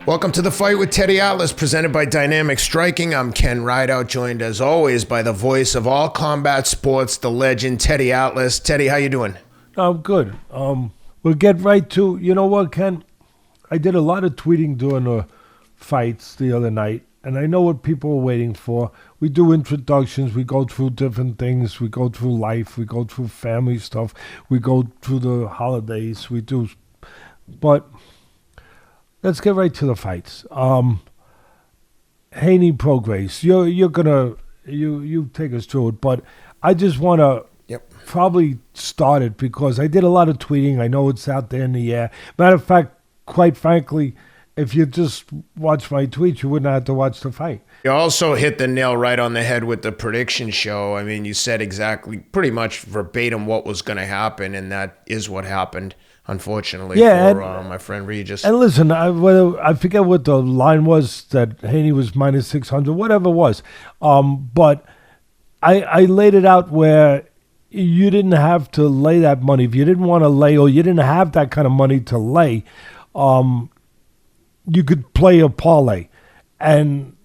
Welcome to The Fight with Teddy Atlas, presented by Dynamic Striking. I'm Ken Rideout, joined as always by the voice of all combat sports, the legend Teddy Atlas. Teddy, how you doing? I'm good. We'll get right to, you know what, Ken? I did a lot of tweeting during the fights the other night, and I know what people are waiting for. We do introductions, we go through different things, we go through life, we go through family stuff, we go through the holidays, we do. But let's get right to the fights. Haney Prograis, you're gonna you take us through it, but I just want to probably start it because I did a lot of tweeting. I know it's out there in the air. Matter of fact, quite frankly, if you just watch my tweets, you wouldn't have to watch the fight. You also hit the nail right on the head with the prediction show. I mean, you said exactly, pretty much verbatim what was going to happen, and that is what happened, unfortunately, for my friend Regis. And listen, I forget what the line was, that Haney was minus 600, whatever it was. But I laid it out where you didn't have to lay that money. If you didn't want to lay, or you didn't have that kind of money to lay, you could play a parlay. And,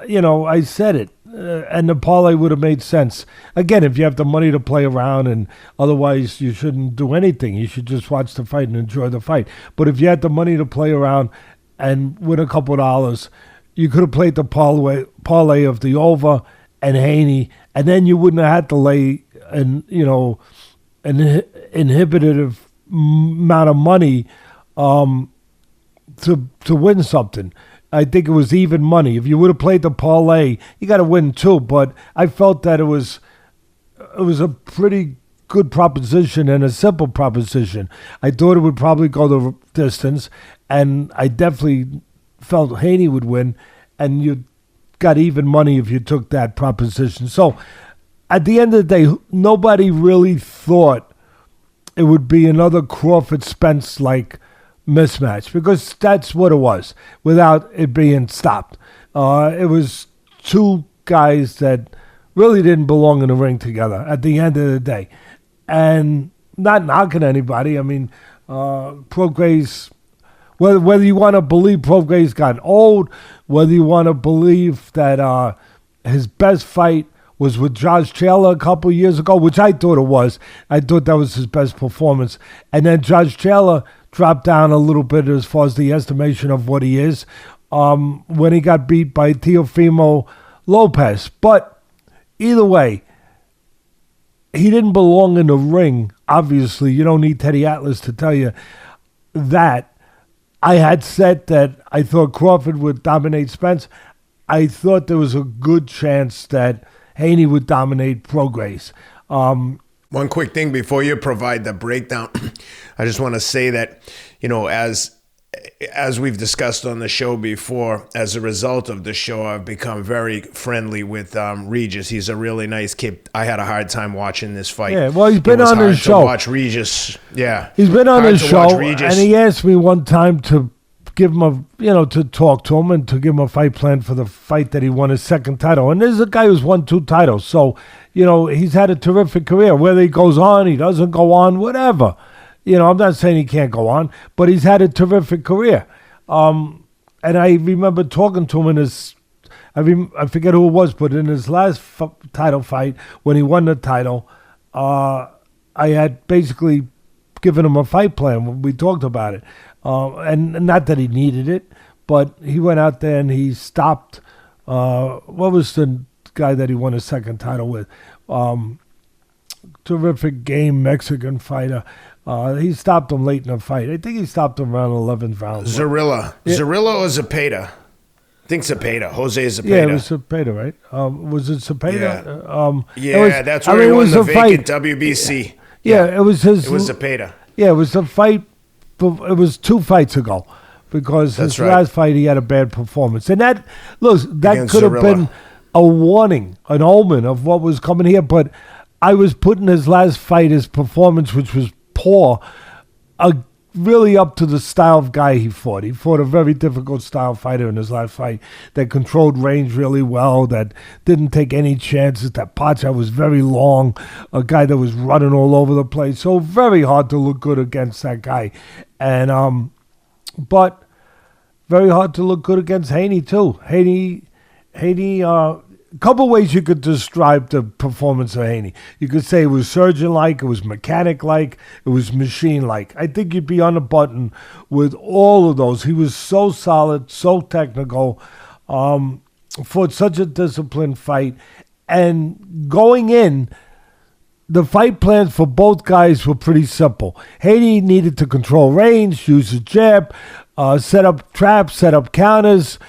you know, I said it. And the parlay would have made sense. Again, if you have the money to play around, and otherwise you shouldn't do anything. You should just watch the fight and enjoy the fight. But if you had the money to play around and win a couple of dollars, you could have played the parlay of the over and Haney, and then you wouldn't have had to lay an inhibitive amount of money to win something. I think it was even money. If you would have played the parlay, you got to win too. But I felt that it was a pretty good proposition and a simple proposition. I thought it would probably go the distance, and I definitely felt Haney would win, and you got even money if you took that proposition. So at the end of the day, nobody really thought it would be another Crawford-Spence-like mismatch, because that's what it was without it being stopped. It was two guys that really didn't belong in the ring together at the end of the day. And not knocking anybody. I mean, Prograis, whether you want to believe Prograis got old, whether you want to believe that his best fight was with Josh Taylor a couple years ago, which I thought it was. I thought that was his best performance. And then Josh Taylor dropped down a little bit as far as the estimation of what he is when he got beat by Teofimo Lopez. But either way, he didn't belong in the ring. Obviously, you don't need Teddy Atlas to tell you that. I had said that I thought Crawford would dominate Spence. I thought there was a good chance that Haney would dominate Prograis. One quick thing before you provide the breakdown, I just want to say that, you know, as we've discussed on the show before, as a result of the show, I've become very friendly with Regis. He's a really nice kid. I had a hard time watching this fight. Yeah, well, he's been on his show. Watch Regis. Yeah, he's been on his show, and he asked me one time to give him to talk to him and to give him a fight plan for the fight that he won his second title. And this is a guy who's won 2 titles, so he's had a terrific career. Whether he goes on, he doesn't go on, whatever. I'm not saying he can't go on, but he's had a terrific career. And I remember talking to him I forget who it was, but in his last title fight, when he won the title, I had basically given him a fight plan. We talked about it. And not that he needed it, but he went out there and he stopped. What was the guy that he won his second title with? Terrific game Mexican fighter. He stopped him late in the fight. I think he stopped him around 11th round. Zarilla. Yeah. Zarilla or Zepeda? I think Zepeda. Jose Zepeda. Yeah, it was Zepeda, right? Was it Zepeda? Yeah, that's where he won the vacant WBC. Yeah, it was his. It was Zepeda. Yeah, it was a fight. It was 2 fights ago, because his last fight he had a bad performance, and that could have been a warning, an omen of what was coming here. But I was putting his last fight, his performance, which was poor, really up to the style of guy he fought. He fought a very difficult style fighter in his last fight that controlled range really well, that didn't take any chances. That Pacha was very long, a guy that was running all over the place. So very hard to look good against that guy. And but very hard to look good against Haney, too. Haney, a couple ways you could describe the performance of Haney. You could say it was surgeon-like, it was mechanic-like, it was machine-like. I think you'd be on the button with all of those. He was so solid, so technical, fought such a disciplined fight. And going in, the fight plans for both guys were pretty simple. Haney needed to control range, use his jab, set up traps, set up counters,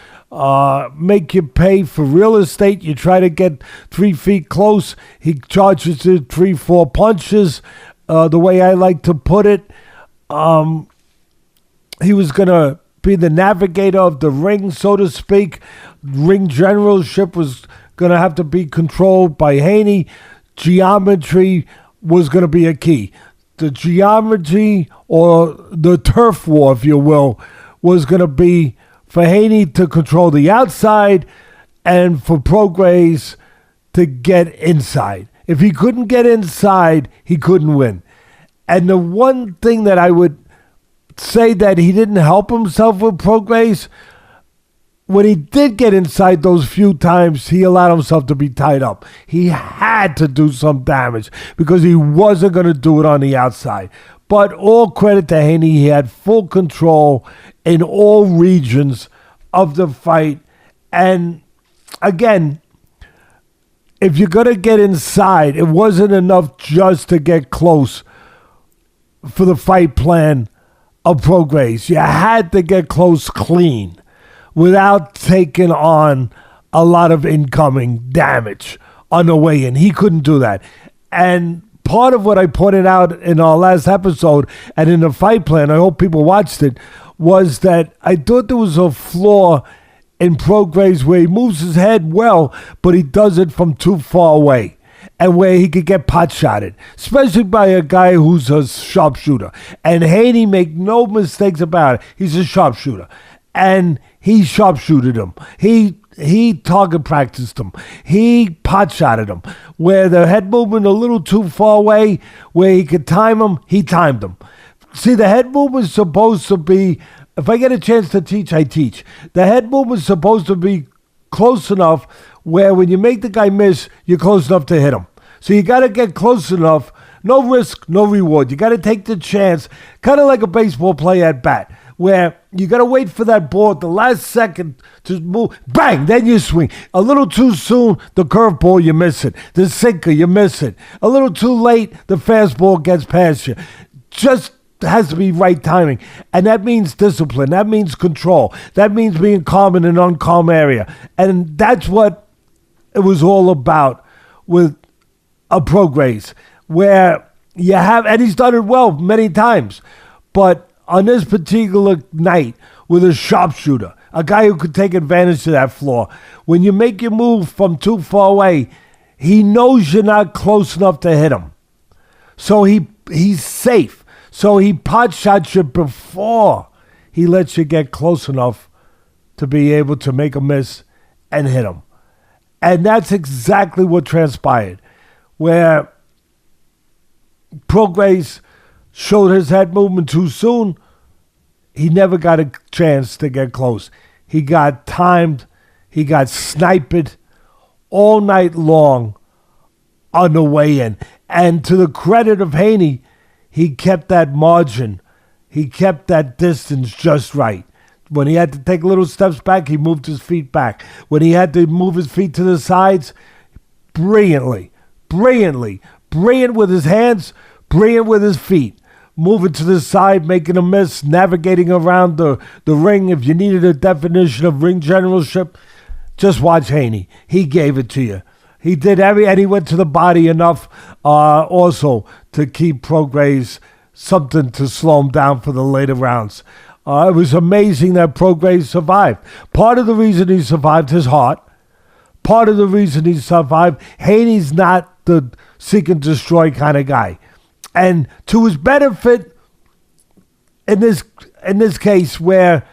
make you pay for real estate. You try to get 3 feet close. He charges you 3-4 punches. The way I like to put it, he was going to be the navigator of the ring, so to speak. Ring generalship was going to have to be controlled by Haney. Geometry was going to be a key. The geometry, or the turf war, if you will, was going to be for Haney to control the outside and for Prograis to get inside. If he couldn't get inside, he couldn't win. And the one thing that I would say that he didn't help himself with Prograis, when he did get inside those few times, he allowed himself to be tied up. He had to do some damage because he wasn't going to do it on the outside. But all credit to Haney, he had full control in all regions of the fight. And again, if you're going to get inside, it wasn't enough just to get close for the fight plan of Prograis. You had to get close clean without taking on a lot of incoming damage on the way in. He couldn't do that. And part of what I pointed out in our last episode and in the fight plan, I hope people watched it, was that I thought there was a flaw in Prograis where he moves his head well, but he does it from too far away, and where he could get pot-shotted, especially by a guy who's a sharpshooter. And Haney, make no mistakes about it, he's a sharpshooter. And he sharpshooted him. He target practiced him. He pot-shotted him. Where the head movement a little too far away, where he could time him, he timed him. See, the head movement's supposed to be, if I get a chance to teach, I teach. The head movement's supposed to be close enough where when you make the guy miss, you're close enough to hit him. So you got to get close enough. No risk, no reward. You got to take the chance, kind of like a baseball player at bat, where you got to wait for that ball at the last second to move. Bang! Then you swing. A little too soon, the curveball, you miss it. The sinker, you miss it. A little too late, the fastball gets past you. Just has to be right timing. And that means discipline. That means control. That means being calm in an uncalm area. And that's what it was all about with a Prograis, where you have, and he's done it well many times, but on this particular night with a sharpshooter, a guy who could take advantage of that flaw, when you make your move from too far away, he knows you're not close enough to hit him. So he's safe. So he pot shots you before he lets you get close enough to be able to make a miss and hit him. And that's exactly what transpired, where Prograis showed his head movement too soon. He never got a chance to get close. He got timed. He got sniped all night long on the way in. And to the credit of Haney, he kept that margin. He kept that distance just right. When he had to take little steps back, he moved his feet back. When he had to move his feet to the sides, brilliant with his hands, brilliant with his feet. Moving to the side, making a miss, navigating around the ring. If you needed a definition of ring generalship, just watch Haney. He gave it to you. He did and he went to the body enough also to keep Prograis something to slow him down for the later rounds. It was amazing that Prograis survived. Part of the reason he survived, his heart. Part of the reason he survived, Haney's not the seek and destroy kind of guy. And to his benefit, in this case, where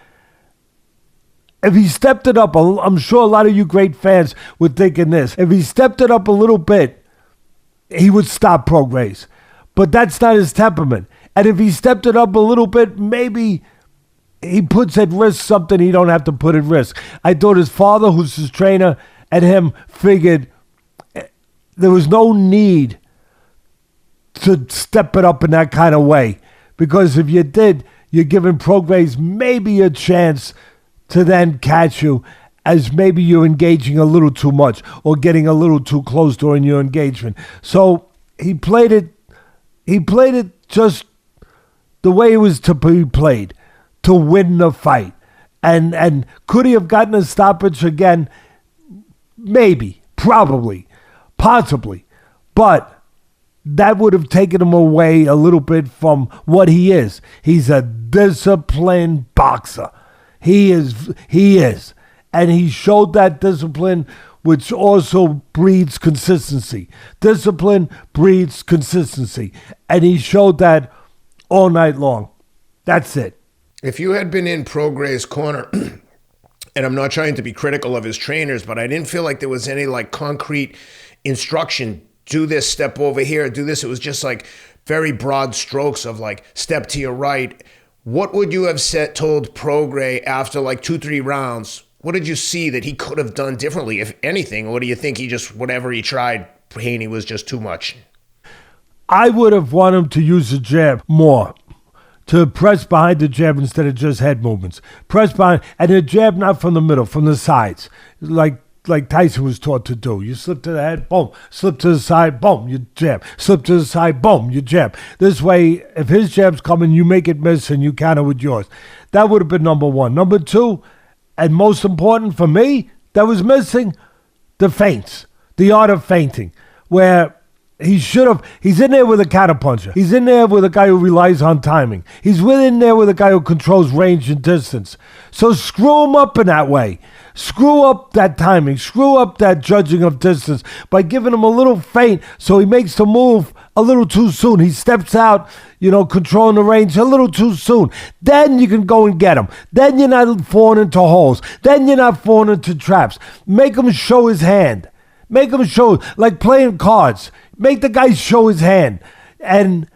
if he stepped it up, I'm sure a lot of you great fans were thinking this. If he stepped it up a little bit, he would stop Prograis. But that's not his temperament. And if he stepped it up a little bit, maybe he puts at risk something he don't have to put at risk. I thought his father, who's his trainer, and him figured there was no need to step it up in that kind of way. Because if you did, you're giving Prograis maybe a chance to then catch you, as maybe you're engaging a little too much or getting a little too close during your engagement. So he played it just the way it was to be played, to win the fight. And could he have gotten a stoppage again? Maybe, probably, possibly. But that would have taken him away a little bit from what he is. He's a disciplined boxer. He is. And he showed that discipline, which also breeds consistency. Discipline breeds consistency. And he showed that all night long. That's it. If you had been in Prograis' corner, and I'm not trying to be critical of his trainers, but I didn't feel like there was any like concrete instruction. Do this, step over here, do this. It was just like very broad strokes of like step to your right. What would you have told Prograis after like 2-3 rounds? What did you see that he could have done differently, if anything? Or do you think he just, whatever he tried, Haney was just too much? I would have wanted him to use the jab more, to press behind the jab instead of just head movements. Press behind, and the jab not from the middle, from the sides, like Tyson was taught to do. You slip to the head, boom. Slip to the side, boom, you jab. Slip to the side, boom, you jab. This way, if his jab's coming, you make it miss and you counter with yours. That would have been number one. Number two, and most important for me, that was missing, the feints, the art of feinting, where he's in there with a counterpuncher. He's in there with a guy who relies on timing. He's in there with a guy who controls range and distance. So screw him up in that way. Screw up that timing. Screw up that judging of distance by giving him a little feint so he makes the move a little too soon. He steps out, controlling the range a little too soon. Then you can go and get him. Then you're not falling into holes. Then you're not falling into traps. Make him show his hand. Make him show, like playing cards. Make the guy show his hand. And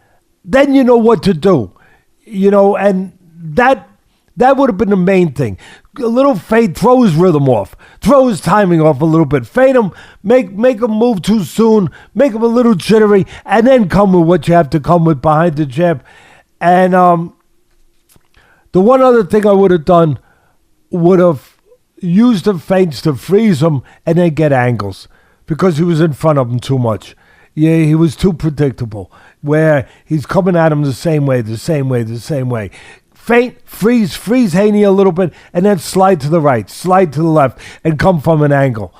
then you know what to do. And that would have been the main thing. A little fade, throw his rhythm off. Throw his timing off a little bit. Fade him, make him move too soon, make him a little jittery, and then come with what you have to come with behind the jab. And the one other thing I would have done would have used the feints to freeze him and then get angles, because he was in front of him too much. Yeah, he was too predictable, where he's coming at him the same way. Feint, freeze Haney a little bit, and then slide to the right, slide to the left, and come from an angle.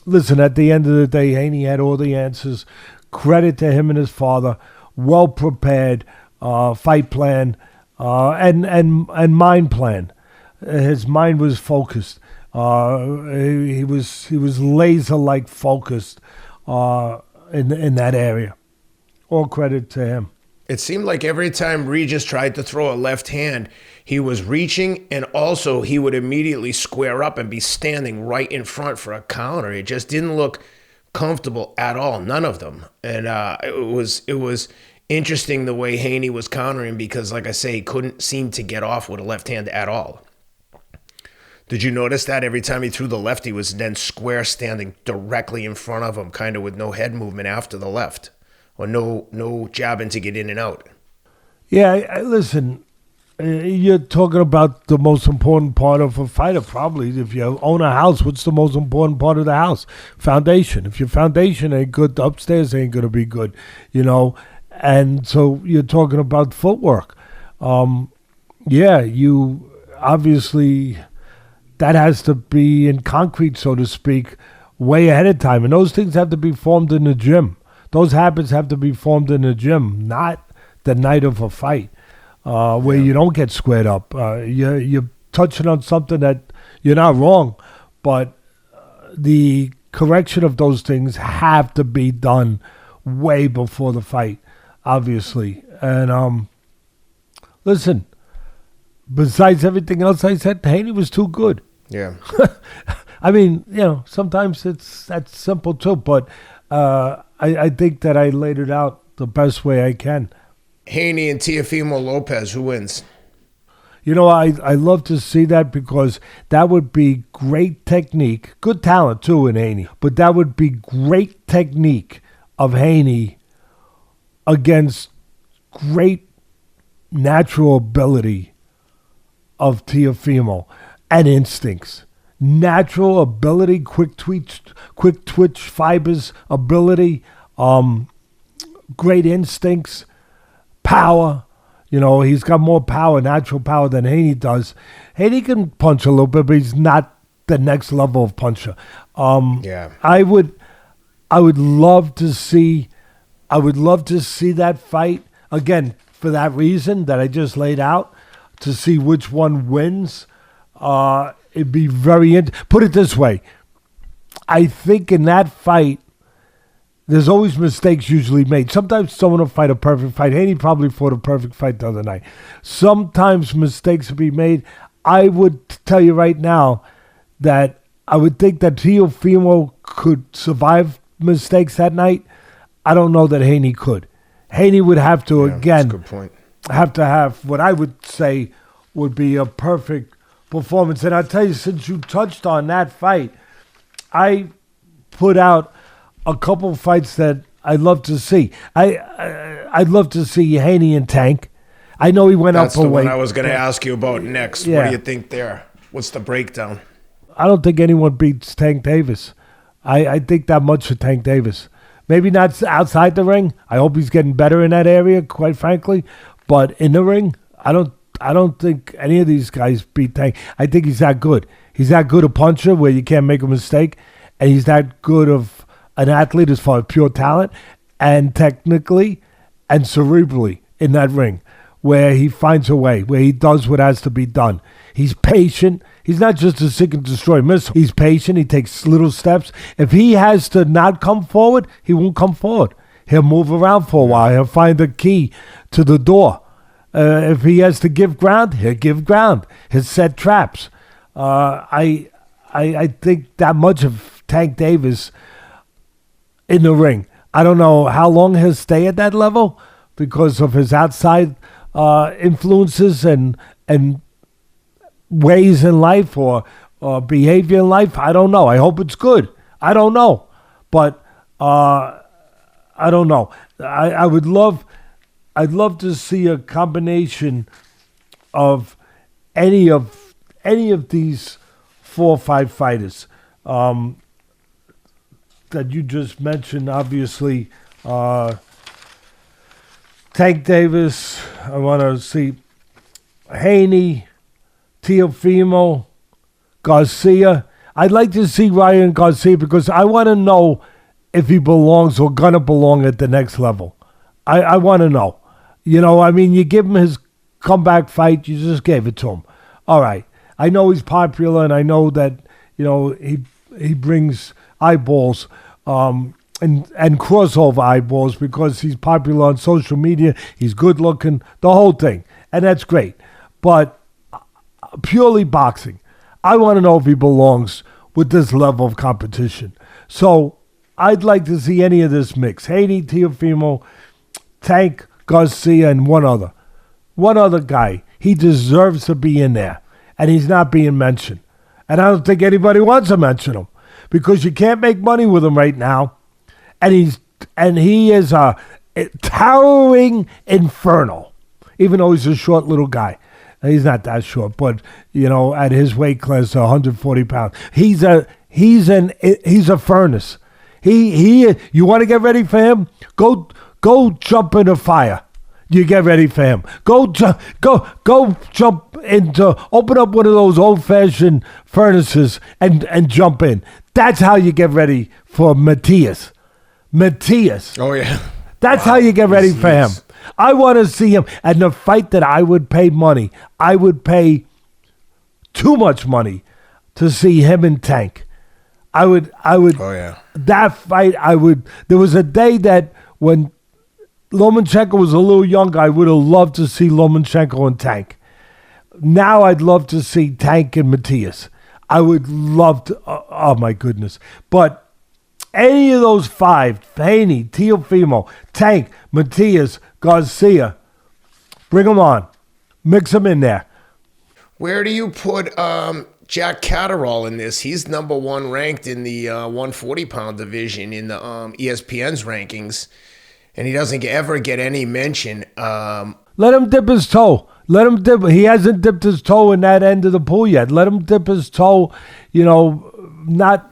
Listen, at the end of the day, Haney had all the answers. Credit to him and his father. Well prepared fight plan and mind plan. His mind was focused. He was laser-like focused in that area. All credit to him. It seemed like every time Regis tried to throw a left hand, he was reaching, and also he would immediately square up and be standing right in front for a counter. It just didn't look comfortable at all, none of them. And it was interesting the way Haney was countering, because, like I say, he couldn't seem to get off with a left hand at all. Did you notice that every time he threw the left, he was then square standing directly in front of him, kind of with no head movement after the left, or no jabbing to get in and out? Yeah, listen, you're talking about the most important part of a fighter, probably. If you own a house, what's the most important part of the house? Foundation. If your foundation ain't good, the upstairs ain't going to be good, And so you're talking about footwork. You obviously, that has to be in concrete, so to speak, way ahead of time. And those things have to be formed in the gym. Those habits have to be formed in the gym, not the night of a fight, where you don't get squared up. You're touching on something that you're not wrong, but the correction of those things have to be done way before the fight, obviously. And listen, besides everything else I said, Haney was too good. Yeah. I mean, sometimes it's that's simple too, but I think that I laid it out the best way I can. Haney and Teofimo Lopez, who wins? I love to see that because that would be great technique. Good talent, too, in Haney. But that would be great technique of Haney against great natural ability of Teofimo and instincts. Natural ability, quick twitch fibers ability, great instincts, power. He's got more power, natural power than Haney does. Haney can punch a little bit, but he's not the next level of puncher. I would love to see that fight again for that reason that I just laid out, to see which one wins. It'd be put it this way. I think in that fight, there's always mistakes usually made. Sometimes someone will fight a perfect fight. Haney probably fought a perfect fight the other night. Sometimes mistakes will be made. I would tell you right now that I would think that Teofimo could survive mistakes that night. I don't know that Haney could. Haney would have to, again, that's a good point. Have to have what I would say would be a perfect performance. And I'll tell you, since you touched on that fight, I put out a couple fights that I'd love to see. I'd love to see Haney and Tank. I know he went up a weight. That's the one I was going to ask you about next. Yeah. What do you think there? What's the breakdown? I don't think anyone beats Tank Davis. I think that much for Tank Davis. Maybe not outside the ring. I hope he's getting better in that area, quite frankly. But in the ring, I don't think any of these guys beat Tank. I think he's that good. He's that good a puncher where you can't make a mistake, and he's that good of an athlete as far as pure talent and technically and cerebrally in that ring, where he finds a way, where he does what has to be done. He's patient. He's not just a seek and destroy missile. He's patient. He takes little steps. If he has to not come forward, he won't come forward. He'll move around for a while. He'll find the key to the door. If he has to give ground, he'll give ground. He'll set traps. I think that much of Tank Davis in the ring. I don't know how long he'll stay at that level because of his outside influences and ways in life or behavior in life. I don't know. I hope it's good. I don't know. But I don't know. I'd love to see a combination of any of these 4 or 5 fighters that you just mentioned. Obviously, Tank Davis. I want to see Haney, Teofimo, Garcia. I'd like to see Ryan Garcia because I want to know if he belongs or gonna belong at the next level. I want to know. You give him his comeback fight. You just gave it to him. All right. I know he's popular, and I know that he brings eyeballs and crossover eyeballs because he's popular on social media. He's good looking, the whole thing, and that's great. But purely boxing, I want to know if he belongs with this level of competition. So I'd like to see any of this mix: Haney, Teofimo, Tank, Garcia, and one other guy. He deserves to be in there, and he's not being mentioned. And I don't think anybody wants to mention him because you can't make money with him right now. And he is a towering inferno, even though he's a short little guy. He's not that short, but at his weight class, 140 pounds, he's a furnace. You want to get ready for him? Go jump in a fire. You get ready for him. Go jump open up one of those old-fashioned furnaces and jump in. That's how you get ready for Matias. Oh, yeah. That's how you get ready for him. I want to see him. And the fight that I would pay money, I would pay too much money to see him and Tank. I would. Oh, yeah. That fight, I would. There was a day that when Lomachenko was a little younger, I would have loved to see Lomachenko and Tank. Now I'd love to see Tank and Matias. I would love to. Oh my goodness. But any of those 5, Haney, Teofimo, Tank, Matias, Garcia, bring them on. Mix them in there. Where do you put Jack Catterall in this? He's number 1 ranked in the 140-pound division in the ESPN's rankings, and he doesn't ever get any mention. Let him dip his toe. Let him dip. He hasn't dipped his toe in that end of the pool yet. Let him dip his toe. Not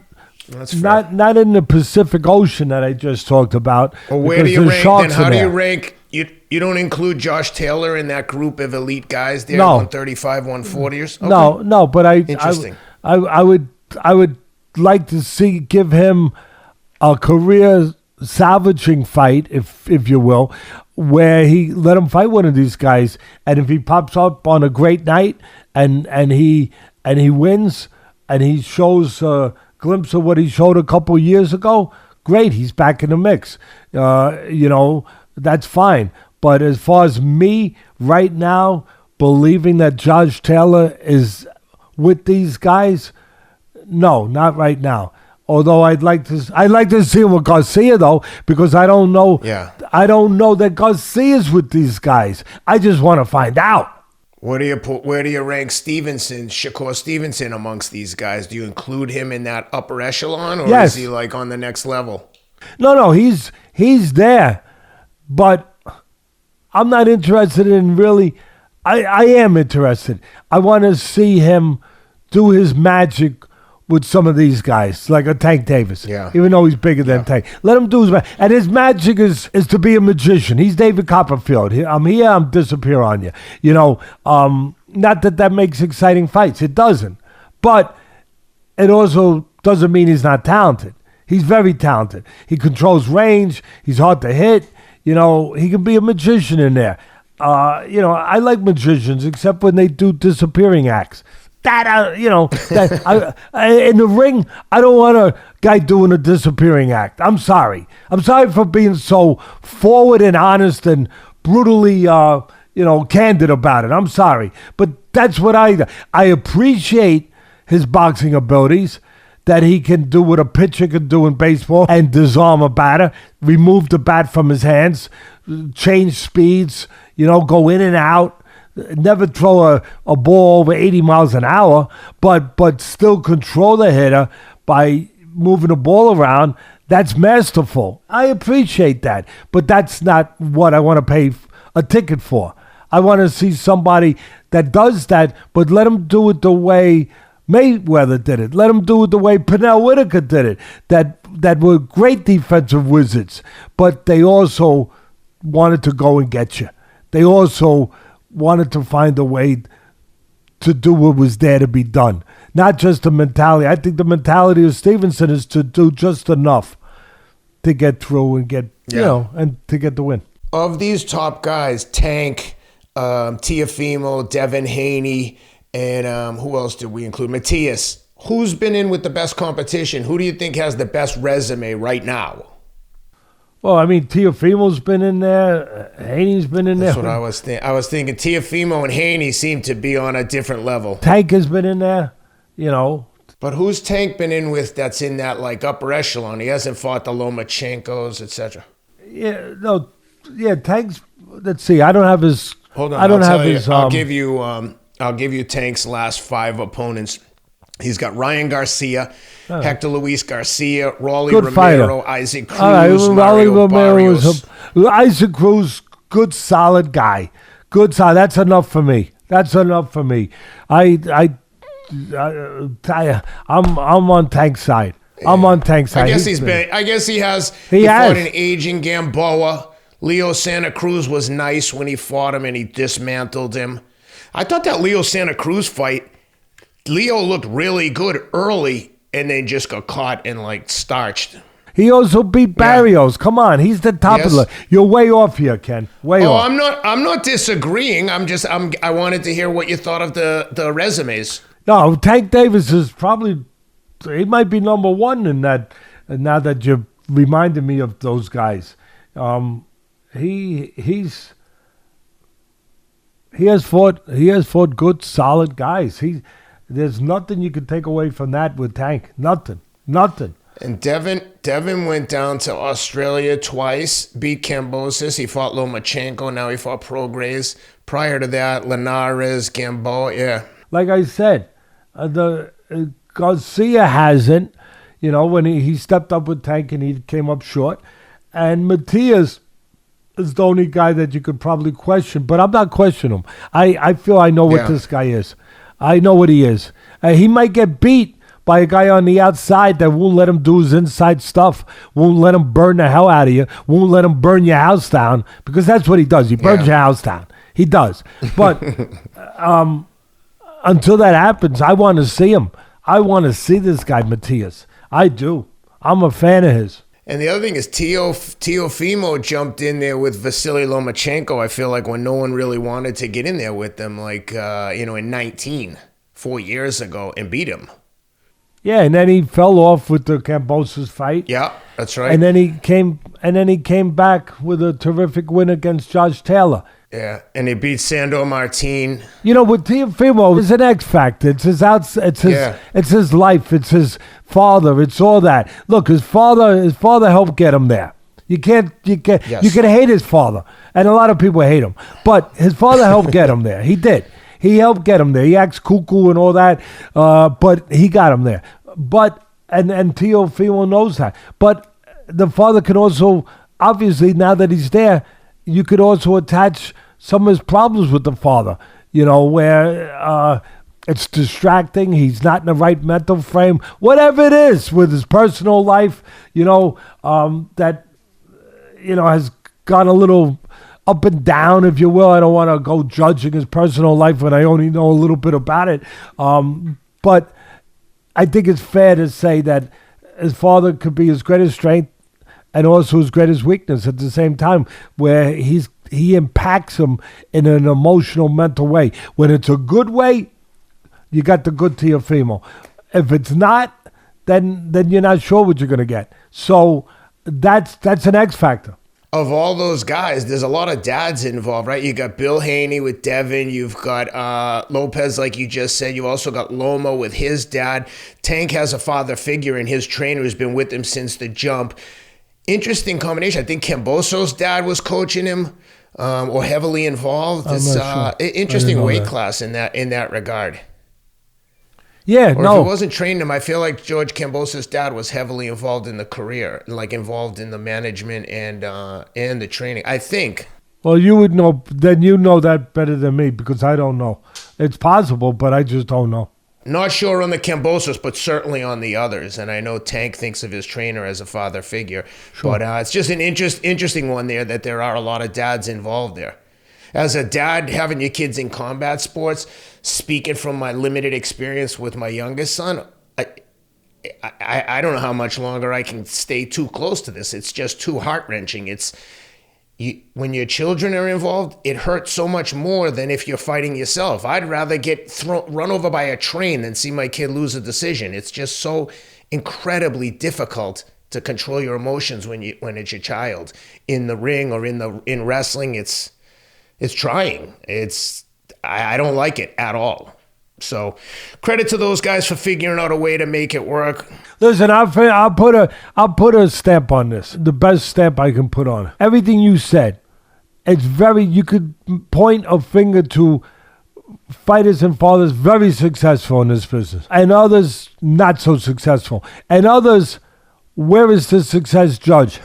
in the Pacific Ocean that I just talked about. Well, where do you rank? Then how do you rank? You don't include Josh Taylor in that group of elite guys there, no. 135, 140ers? Okay. No, but Interesting. I would like to give him a career salvaging fight, if you will, where he let him fight one of these guys, and if he pops up on a great night and he wins and he shows a glimpse of what he showed a couple years ago, great, he's back in the mix. That's fine. But as far as me right now believing that Josh Taylor is with these guys, no, not right now. Although I'd like to see him with Garcia though, because I don't know. Yeah. I don't know that Garcia's with these guys. I just want to find out. Where do you rank Shakur Stevenson amongst these guys? Do you include him in that upper echelon, or yes. Is he like on the next level? No, he's there, but I'm not interested in really. I am interested. I want to see him do his magic with some of these guys, like a Tank Davis. Yeah. Even though he's bigger than Tank. Let him do his magic. And his magic is to be a magician. He's David Copperfield. I'm here, I'm disappear on you. Not that makes exciting fights. It doesn't. But it also doesn't mean he's not talented. He's very talented. He controls range. He's hard to hit. He can be a magician in there. I like magicians, except when they do disappearing acts. In the ring, I don't want a guy doing a disappearing act. I'm sorry. I'm sorry for being so forward and honest and brutally, candid about it. I'm sorry. But that's what I appreciate his boxing abilities, that he can do what a pitcher can do in baseball and disarm a batter, remove the bat from his hands, change speeds, go in and out. Never throw a ball over 80 miles an hour, but still control the hitter by moving the ball around. That's masterful. I appreciate that, but that's not what I want to pay a ticket for. I want to see somebody that does that, but let him do it the way Mayweather did it. Let him do it the way Pernell Whitaker did it. That were great defensive wizards, but they also wanted to go and get you. They also wanted to find a way to do what was there to be done. Not just the mentality. I think the mentality of Stevenson is to do just enough to get through and get, and to get the win. Of these top guys, Tank, Teofimo, Devin Haney, and who else did we include? Matias. Who's been in with the best competition? Who do you think has the best resume right now? Well, I mean, Teofimo's been in there. Haney's been in there. That's what I was thinking. I was thinking Teofimo and Haney seem to be on a different level. Tank has been in there, But who's Tank been in with that's in that upper echelon? He hasn't fought the Lomachenkos, etc. Tank's. Let's see. I don't have his. Hold on. I'll give you Tank's last 5 opponents. He's got Ryan Garcia, Hector Luis Garcia, Rolly good Romero, fighter. Isaac Cruz, Mario Barrios. Isaac Cruz, good solid guy. Good solid. That's enough for me. I'm on Tank's side. I'm on Tank's side. I guess he has. He fought an aging Gamboa. Leo Santa Cruz was nice when he fought him and he dismantled him. I thought that Leo Santa Cruz fight, Leo looked really good early and then just got caught and starched. He also beat Barrios. Yeah. Come on, he's the top of the. You're way off here, Ken. Way off. I'm not disagreeing. I wanted to hear what you thought of the resumes. No, Tank Davis is probably, he might be number 1 in that. Now that you reminded me of those guys, he has fought good, solid guys. There's nothing you can take away from that with Tank. Nothing. And Devin went down to Australia twice, beat Kambosos. He fought Lomachenko. Now he fought Prograis. Prior to that, Linares, Gamboa. Yeah. like I said, Garcia hasn't. When he stepped up with Tank and he came up short. And Matias is the only guy that you could probably question, but I'm not questioning him. I feel I know what this guy is. I know what he is. He might get beat by a guy on the outside that won't let him do his inside stuff, won't let him burn the hell out of you, won't let him burn your house down, because that's what he does. He burns your house down. He does. But until that happens, I want to see him. I want to see this guy, Matias. I do. I'm a fan of his. And the other thing is Teofimo jumped in there with Vasily Lomachenko, I feel like, when no one really wanted to get in there with them, in 19, 4 years ago, and beat him. Yeah, and then he fell off with the Kambosos fight. Yeah, that's right. And then he came back with a terrific win against Josh Taylor. Yeah, and he beat Sandor Martin. With Teofimo, it's an X factor. It's his it's his life. It's his father. It's all that. Look, his father helped get him there. You can hate his father, and a lot of people hate him, but his father helped get him there. He did. He helped get him there. He acts cuckoo and all that, but he got him there. But and Teofimo knows that. But the father can also, obviously, now that he's there, you could also attach some of his problems with the father, where it's distracting. He's not in the right mental frame. Whatever it is with his personal life, that, has gone a little up and down, if you will. I don't want to go judging his personal life when I only know a little bit about it. But I think it's fair to say that his father could be his greatest strength and also his greatest weakness at the same time, where he impacts him in an emotional, mental way. When it's a good way, you got the good Teofimo. If it's not, then you're not sure what you're going to get. So that's an X factor. Of all those guys, there's a lot of dads involved, right? You got Bill Haney with Devin. You've got Lopez, like you just said. You also got Loma with his dad. Tank has a father figure in his trainer who's been with him since the jump. Interesting combination. I think Kambosos' dad was coaching him or heavily involved. It's interesting weight class in that regard. Yeah, or if he wasn't training him, I feel like George Kambosos' dad was heavily involved in the career, like involved in the management and the training, I think. Well, you would know. Then you know that better than me, because I don't know. It's possible, but I just don't know. Not sure on the Kambosos, but certainly on the others. And I know Tank thinks of his trainer as a father figure. Sure. But it's just an interesting one there, that there are a lot of dads involved there. As a dad, having your kids in combat sports, speaking from my limited experience with my youngest son, I don't know how much longer I can stay too close to this. It's just too heart-wrenching. When your children are involved, it hurts so much more than if you're fighting yourself. I'd rather get run over by a train than see my kid lose a decision. It's just so incredibly difficult to control your emotions when it's your child. In the ring or in wrestling, it's trying. I don't like it at all. So credit to those guys for figuring out a way to make it work. Listen, I'll put a stamp on this. The best stamp I can put on it. Everything you said, you could point a finger to fighters and fathers very successful in this business, and others not so successful. And others, where is the success judged?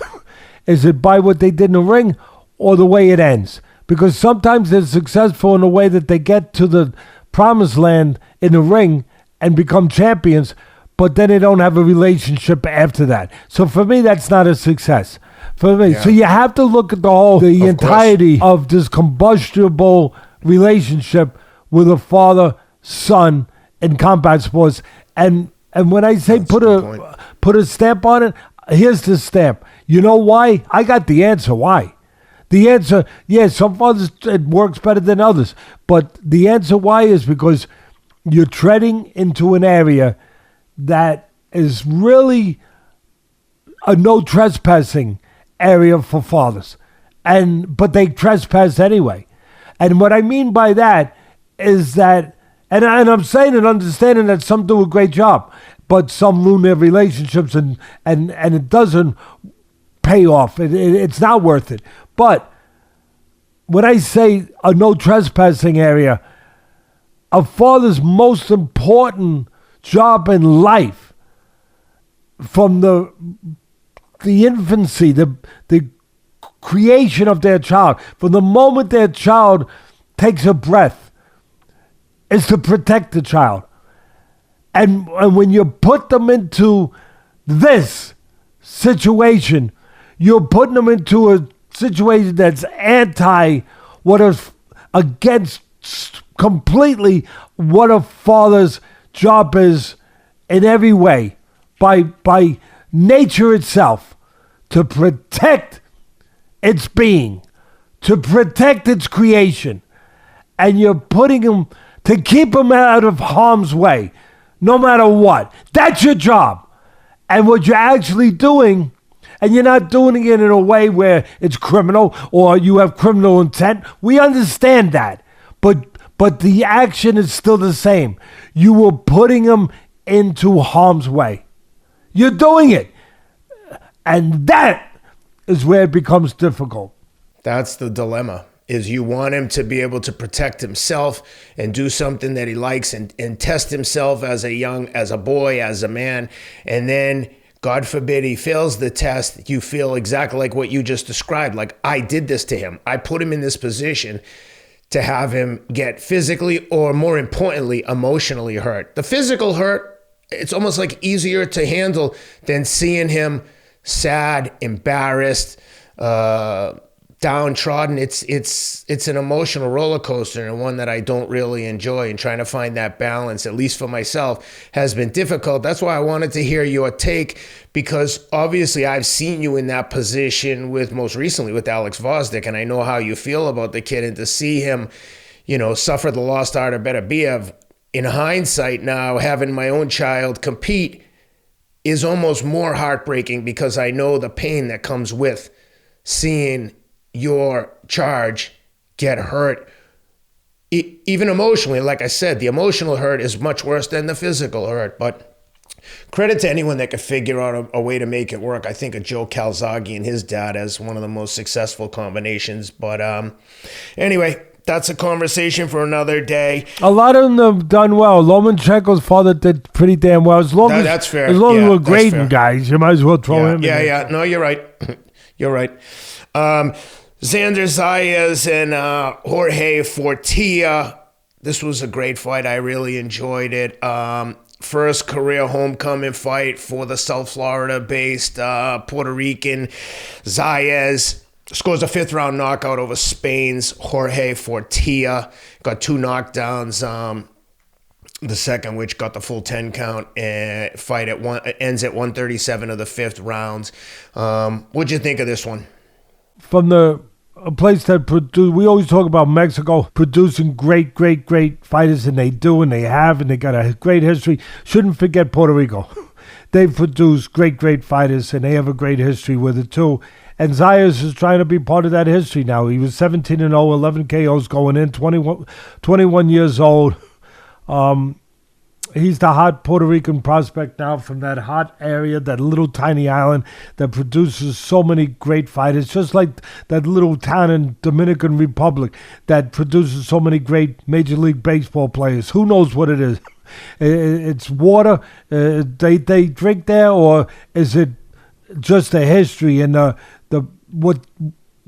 Is it by what they did in the ring or the way it ends? Because sometimes they're successful in the way that they get to the promised land in the ring and become champions, but then they don't have a relationship after that. So for me, that's not a success. For me, so you have to look at the entirety of this combustible relationship with a father-son in combat sports. And when I say put a stamp on it, here's the stamp. You know why? I got the answer why. The answer, some fathers, it works better than others. But the answer why is because you're treading into an area that is really a no trespassing area for fathers. But they trespass anyway. And what I mean by that is that, and I'm saying and understanding that some do a great job, but some ruin their relationships and it doesn't pay off. It's not worth it. But when I say a no trespassing area, a father's most important job in life, from the infancy, the creation of their child, from the moment their child takes a breath, is to protect the child. And when you put them into this situation, you're putting them into a situation that's what is against completely what a father's job is in every way, by nature itself, to protect its being, to protect its creation. And you're putting them to keep them out of harm's way, no matter what. That's your job. And what you're actually doing, and you're not doing it in a way where it's criminal or you have criminal intent. We understand that. But the action is still the same. You were putting them into harm's way. You're doing it. And that is where it becomes difficult. That's the dilemma, is you want him to be able to protect himself and do something that he likes and test himself as a boy, as a man. And then, God forbid, he fails the test. You feel exactly like what you just described. Like, I did this to him. I put him in this position to have him get physically, or more importantly, emotionally hurt. The physical hurt, it's almost like easier to handle than seeing him sad, embarrassed, downtrodden. It's an emotional roller coaster, and one that I don't really enjoy, and trying to find that balance, at least for myself, has been difficult. That's why I wanted to hear your take, because obviously I've seen you in that position most recently with Alex Vosdick, and I know how you feel about the kid, and to see him, suffer the lost art of Beterbiev, in hindsight now, having my own child compete, is almost more heartbreaking, because I know the pain that comes with seeing your charge get hurt, even emotionally. Like I said, the emotional hurt is much worse than the physical hurt. But credit to anyone that could figure out a way to make it work. I think of Joe Calzaghe and his dad as one of the most successful combinations. But anyway, that's a conversation for another day. A lot of them have done well. Lomachenko's father did pretty damn well. That's fair. As long as we're grading guys, you might as well throw him in. Yeah. No, you're right. You're right. Xander Zayas and Jorge Fortea. This was a great fight. I really enjoyed it. First career homecoming fight for the South Florida-based Puerto Rican. Zayas scores a fifth-round knockout over Spain's Jorge Fortea. Got 2 knockdowns. The second, which got the full 10 count, and fight ends at 137 of the fifth rounds. What'd you think of this one? From a place that we always talk about Mexico producing great fighters, and they do, and they have, and they got a great history. Shouldn't forget Puerto Rico. They've produced great fighters, and they have a great history with it too. And Zayas is trying to be part of that history now. He was 17-0, 11 KOs going in, 21 years old. He's the hot Puerto Rican prospect now from that hot area, that little tiny island that produces so many great fighters, just like that little town in Dominican Republic that produces so many great Major League Baseball players. Who knows what it is? It's water they drink there, or is it just a history and the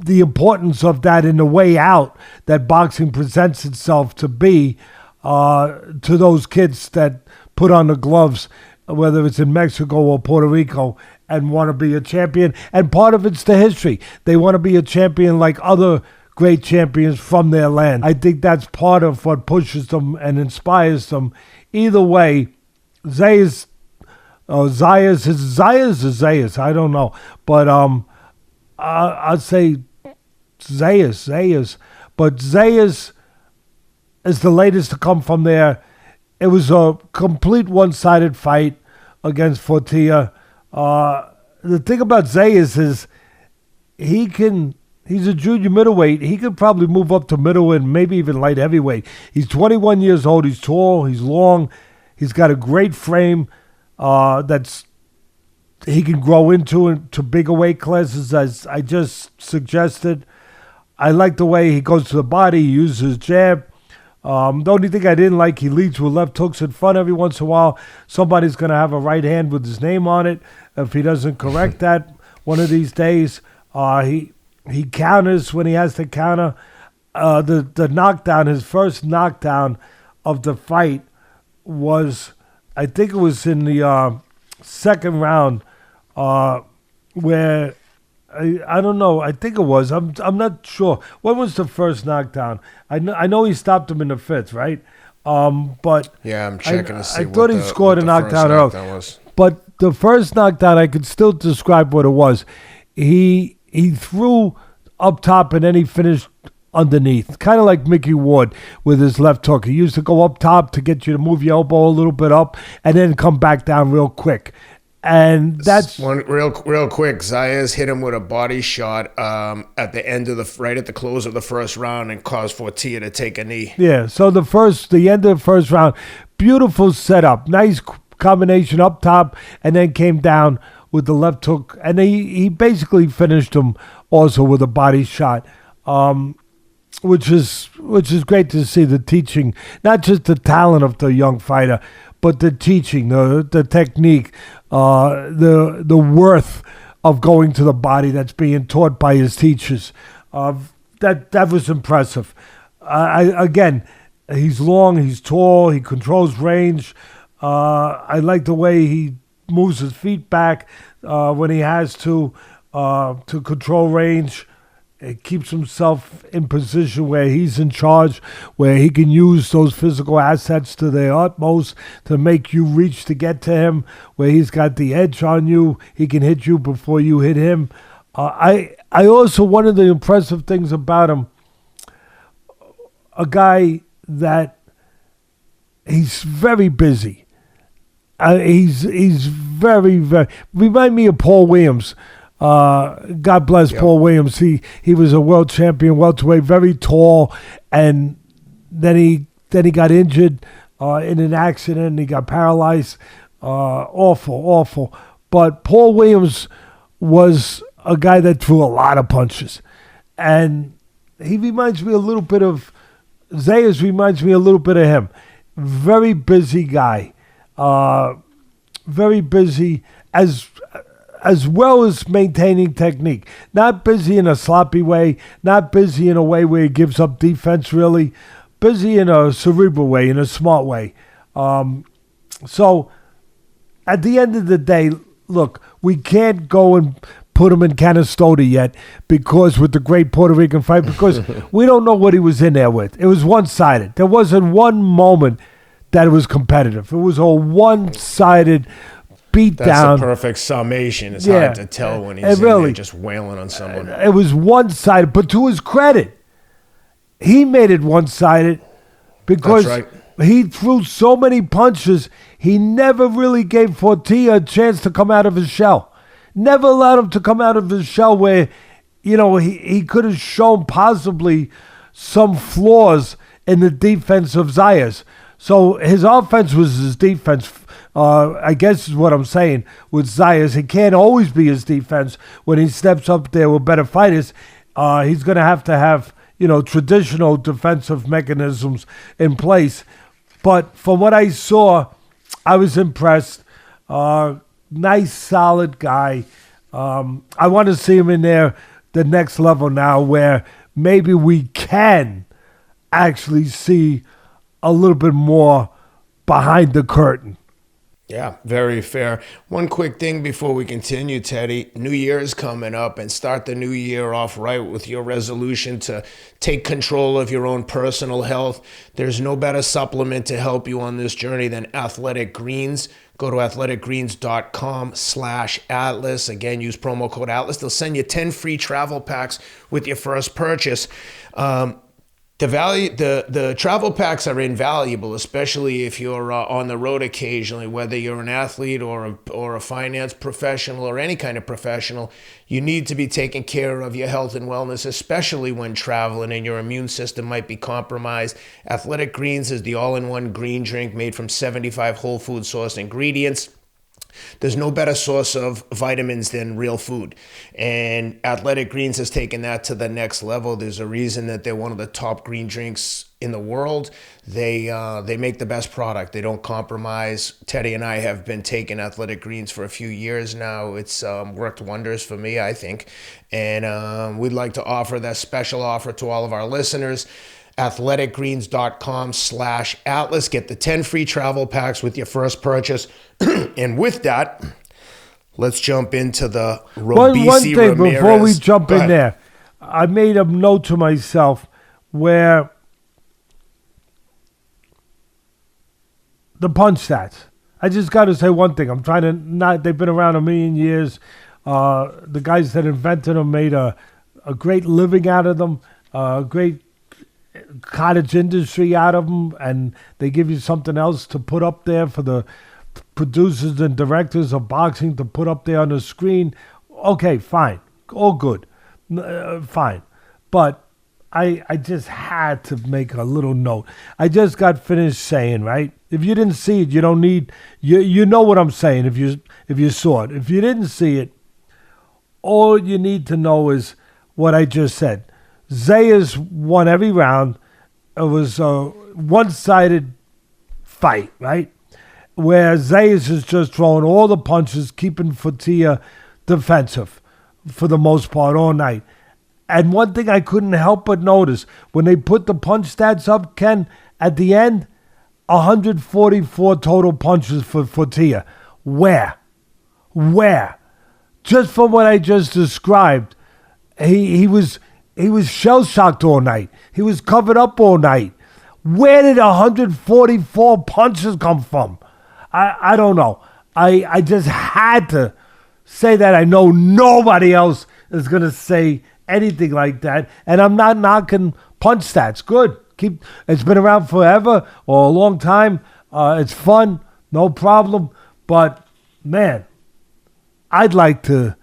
importance of that in the way out that boxing presents itself to be to those kids that put on the gloves, whether it's in Mexico or Puerto Rico, and want to be a champion. And part of it's the history. They want to be a champion like other great champions from their land. I think that's part of what pushes them and inspires them. Either way, Zayas, I don't know. But I'd say Zayas. But Zayas is the latest to come from there. It was a complete one-sided fight against Fortea. The thing about Zayas is he's a junior middleweight. He could probably move up to middleweight, maybe even light heavyweight. He's 21 years old. He's tall. He's long. He's got a great frame that's he can grow into bigger weight classes, as I just suggested. I like the way he goes to the body. He uses his jab. The only thing I didn't like, he leads with left hooks in front every once in a while. Somebody's going to have a right hand with his name on it. If he doesn't correct that one of these days, he counters when he has to counter. The knockdown, his first knockdown of the fight was, I think it was in the second round, where I don't know. I think it was. I'm not sure. When was the first knockdown? I know he stopped him in the fifth, right? But yeah, I'm checking to see. I thought he scored a knockdown early. But the first knockdown, I could still describe what it was. He threw up top and then he finished underneath, kind of like Mickey Ward with his left hook. He used to go up top to get you to move your elbow a little bit up and then come back down real quick. And that's one real quick. Zayas hit him with a body shot at the end of right at the close of the first round and caused Fortea to take a knee. Yeah. So the end of the first round, beautiful setup, nice combination up top, and then came down with the left hook, and he basically finished him also with a body shot. Which is great to see, the teaching, not just the talent of the young fighter, but the teaching, the technique, the worth of going to the body that's being taught by his teachers. That was impressive. Again, he's long, he's tall, he controls range. I like the way he moves his feet back when he has to control range. It keeps himself in position where he's in charge, where he can use those physical assets to their utmost to make you reach to get to him, where he's got the edge on you. He can hit you before you hit him. I also, one of the impressive things about him, a guy that he's very busy. He's very, very, remind me of Paul Williams. God bless Paul Williams. He was a world champion welterweight, very tall, and then he got injured in an accident. He got paralyzed. Awful. But Paul Williams was a guy that threw a lot of punches, and he reminds me a little bit of Zayas. Reminds me a little bit of him. Very busy guy. Very busy as well as maintaining technique. Not busy in a sloppy way, not busy in a way where he gives up defense, really. Busy in a cerebral way, in a smart way. So, at the end of the day, look, we can't go and put him in Canastota yet because with the great Puerto Rican fight, because we don't know what he was in there with. It was one-sided. There wasn't one moment that it was competitive. It was a one-sided beat That's down. That's a perfect summation. It's hard to tell when he's really, in there just wailing on someone. It was one-sided, but to his credit, he made it one-sided because he threw so many punches, he never really gave Fortea a chance to come out of his shell. Never allowed him to come out of his shell where, he could have shown possibly some flaws in the defense of Zayas. So his offense was his defense. I guess is what I'm saying with Zayas. He can't always be his defense. When he steps up there with better fighters, he's going to have, traditional defensive mechanisms in place. But from what I saw, I was impressed. Nice, solid guy. I want to see him in there the next level now where maybe we can actually see a little bit more behind the curtain. Yeah, very fair. One quick thing before we continue, Teddy. New Year's coming up, and start the new year off right with your resolution to take control of your own personal health. There's no better supplement to help you on this journey than Athletic Greens. Go to athleticgreens.com/Atlas. Again, use promo code Atlas. They'll send you 10 free travel packs with your first purchase. The travel packs are invaluable, especially if you're on the road occasionally, whether you're an athlete or a finance professional or any kind of professional. You need to be taking care of your health and wellness, especially when traveling and your immune system might be compromised. Athletic Greens is the all-in-one green drink made from 75 whole food sourced ingredients. There's no better source of vitamins than real food. And Athletic Greens has taken that to the next level. There's a reason that they're one of the top green drinks in the world. They make the best product. They don't compromise. Teddy and I have been taking Athletic Greens for a few years now. It's worked wonders for me, I think. And we'd like to offer that special offer to all of our listeners. athleticgreens.com/Atlas. Get the 10 free travel packs with your first purchase. And with that, let's jump into the Robisi one thing Ramirez. before we jump in there. I made a note to myself where the punch stats. I just got to say one thing. I'm trying to not. They've been around a million years. The guys that invented them made a great living out of them. A great cottage industry out of them, and they give you something else to put up there for the producers and directors of boxing to put up there on the screen. Okay, fine, all good, fine. But I just had to make a little note. I just got finished saying, right? If you didn't see it, you don't need. You know what I'm saying. If you saw it, if you didn't see it, all you need to know is what I just said. Zayas won every round. It was a one-sided fight, right? Where Zayas is just throwing all the punches, keeping Fortea defensive for the most part all night. And one thing I couldn't help but notice, when they put the punch stats up, Ken, at the end, 144 total punches for Fortea. Where? Just from what I just described, he was shell-shocked all night. He was covered up all night. Where did 144 punches come from? I don't know. I just had to say that. I know nobody else is going to say anything like that. And I'm not knocking punch stats. Good. It's been around forever or a long time. It's fun. No problem. But, man, I'd like to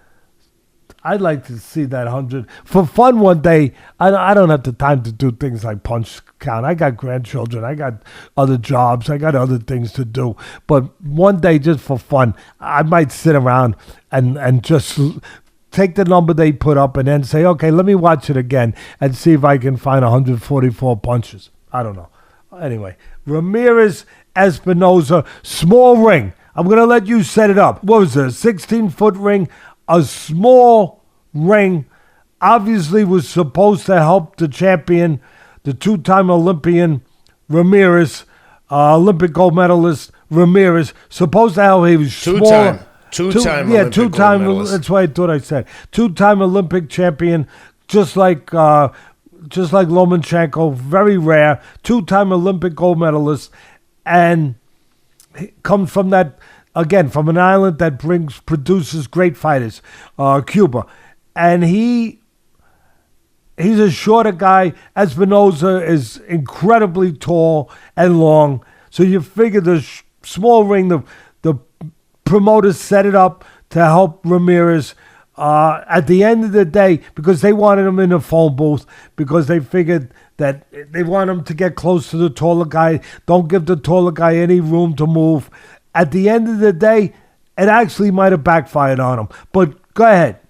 see that 100 for fun one day. I don't have the time to do things like punch count. I got grandchildren. I got other jobs. I got other things to do. But one day, just for fun, I might sit around and just take the number they put up and then say, okay, let me watch it again and see if I can find 144 punches. I don't know. Anyway, Ramirez, Espinoza, small ring. I'm going to let you set it up. What was it, a 16-foot ring? A small ring, obviously was supposed to help the champion, the two-time Olympian Ramirez, Olympic gold medalist Ramirez. Supposed to help. He was two-time Olympic gold medalist. That's what I thought I said. Two-time Olympic champion, just like Lomachenko, very rare. Two-time Olympic gold medalist, and he comes from that. Again, from an island that produces great fighters, Cuba. And he's a shorter guy. Espinoza is incredibly tall and long. So you figure the small ring, the promoters set it up to help Ramirez. At the end of the day, because they wanted him in a phone booth, because they figured that they want him to get close to the taller guy. Don't give the taller guy any room to move. At the end of the day, it actually might have backfired on him. But go ahead.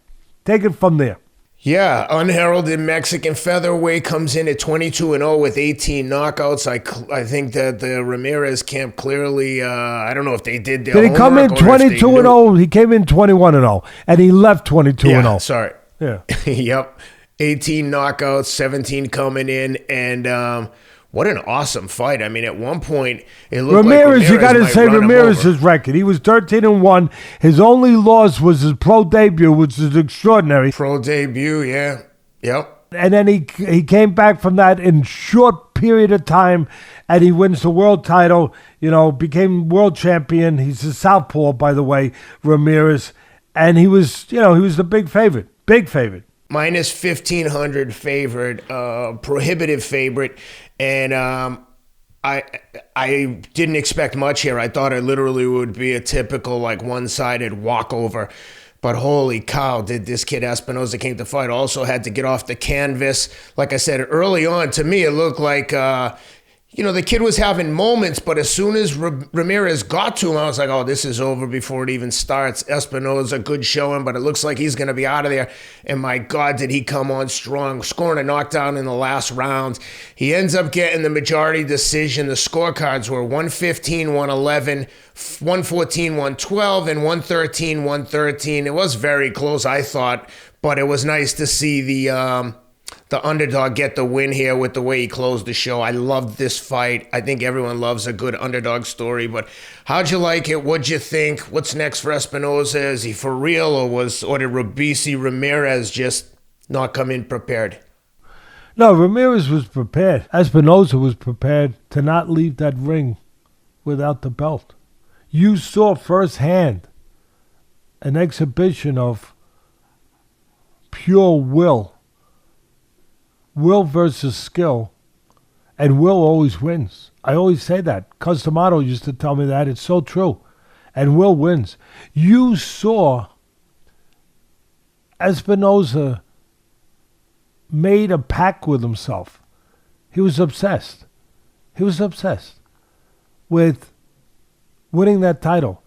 Take it from there. Yeah, unheralded Mexican featherweight comes in at 22-0 with 18 knockouts. I think that the Ramirez camp clearly, I don't know if they did their homework. Did he come in 22-0? He came in 21-0, and he left 22-0. Yeah, sorry. Yeah. Yep. 18 knockouts, 17 coming in, and what an awesome fight. I mean, at one point, it looked like Ramirez, you got to say Ramirez's record. He was 13-1. His only loss was his pro debut, which is extraordinary. Pro debut, yeah. Yep. And then he came back from that in short period of time, and he wins the world title, became world champion. He's a southpaw, by the way, Ramirez. And he was the big favorite. Big favorite. Minus 1,500 favorite, prohibitive favorite. And I didn't expect much here. I thought it literally would be a typical one-sided walkover. But holy cow, did this kid Espinoza came to fight. Also had to get off the canvas. Like I said early on, to me it looked like the kid was having moments, but as soon as Ramirez got to him, I was like, oh, this is over before it even starts. Espinoza, good showing, but it looks like he's going to be out of there. And my God, did he come on strong, scoring a knockdown in the last round. He ends up getting the majority decision. The scorecards were 115, 111, 114, 112, and 113, 113. It was very close, I thought, but it was nice to see the underdog get the win here with the way he closed the show. I loved this fight. I think everyone loves a good underdog story, but how'd you like it? What'd you think? What's next for Espinoza? Is he for real, or did Ramirez just not come in prepared? No, Ramirez was prepared. Espinoza was prepared to not leave that ring without the belt. You saw firsthand an exhibition of pure will. Will versus skill, and will always wins. I always say that. Cuz D'Amato used to tell me that. It's so true. And will wins. You saw Espinoza made a pact with himself. He was obsessed. He was obsessed with winning that title.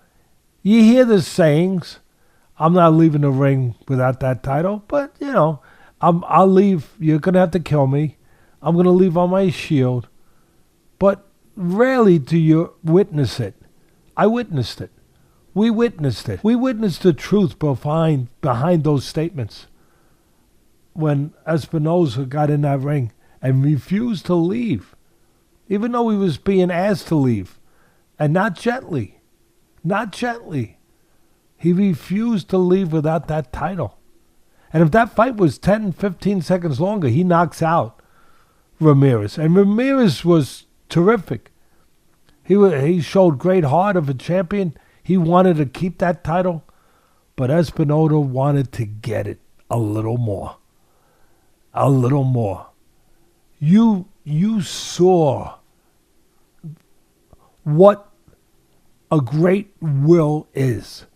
You hear the sayings, I'm not leaving the ring without that title, but, I'll leave. You're going to have to kill me. I'm going to leave on my shield. But rarely do you witness it. I witnessed it. We witnessed it. We witnessed the truth behind those statements. When Espinoza got in that ring and refused to leave, even though he was being asked to leave, and not gently. Not gently. He refused to leave without that title. And if that fight was 10, 15 seconds longer, he knocks out Ramirez. And Ramirez was terrific. He showed great heart of a champion. He wanted to keep that title. But Espinoza wanted to get it a little more. A little more. You saw what a great will is.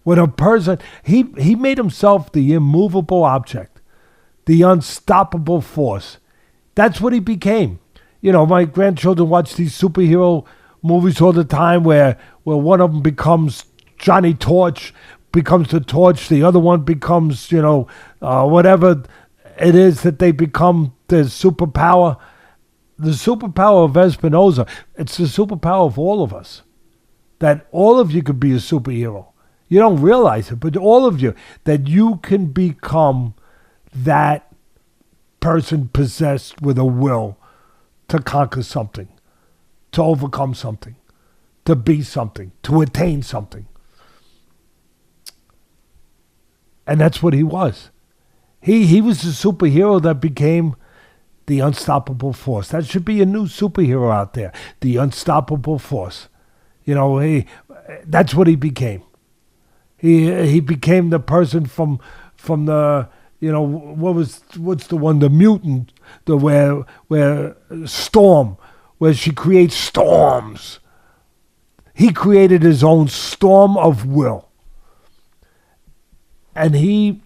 When a person, he made himself the immovable object, the unstoppable force. That's what he became. My grandchildren watch these superhero movies all the time where one of them becomes Johnny Torch, becomes the Torch, the other one becomes, whatever it is that they become, the superpower. The superpower of Espinoza, it's the superpower of all of us. That all of you could be a superhero. You don't realize it, but all of you, that you can become that person possessed with a will to conquer something, to overcome something, to be something, to attain something. And that's what he was. He was the superhero that became the unstoppable force. That should be a new superhero out there, the unstoppable force. That's what he became. He became the person from the what's the one, the mutant, where Storm, where she creates storms. He created his own storm of will, and he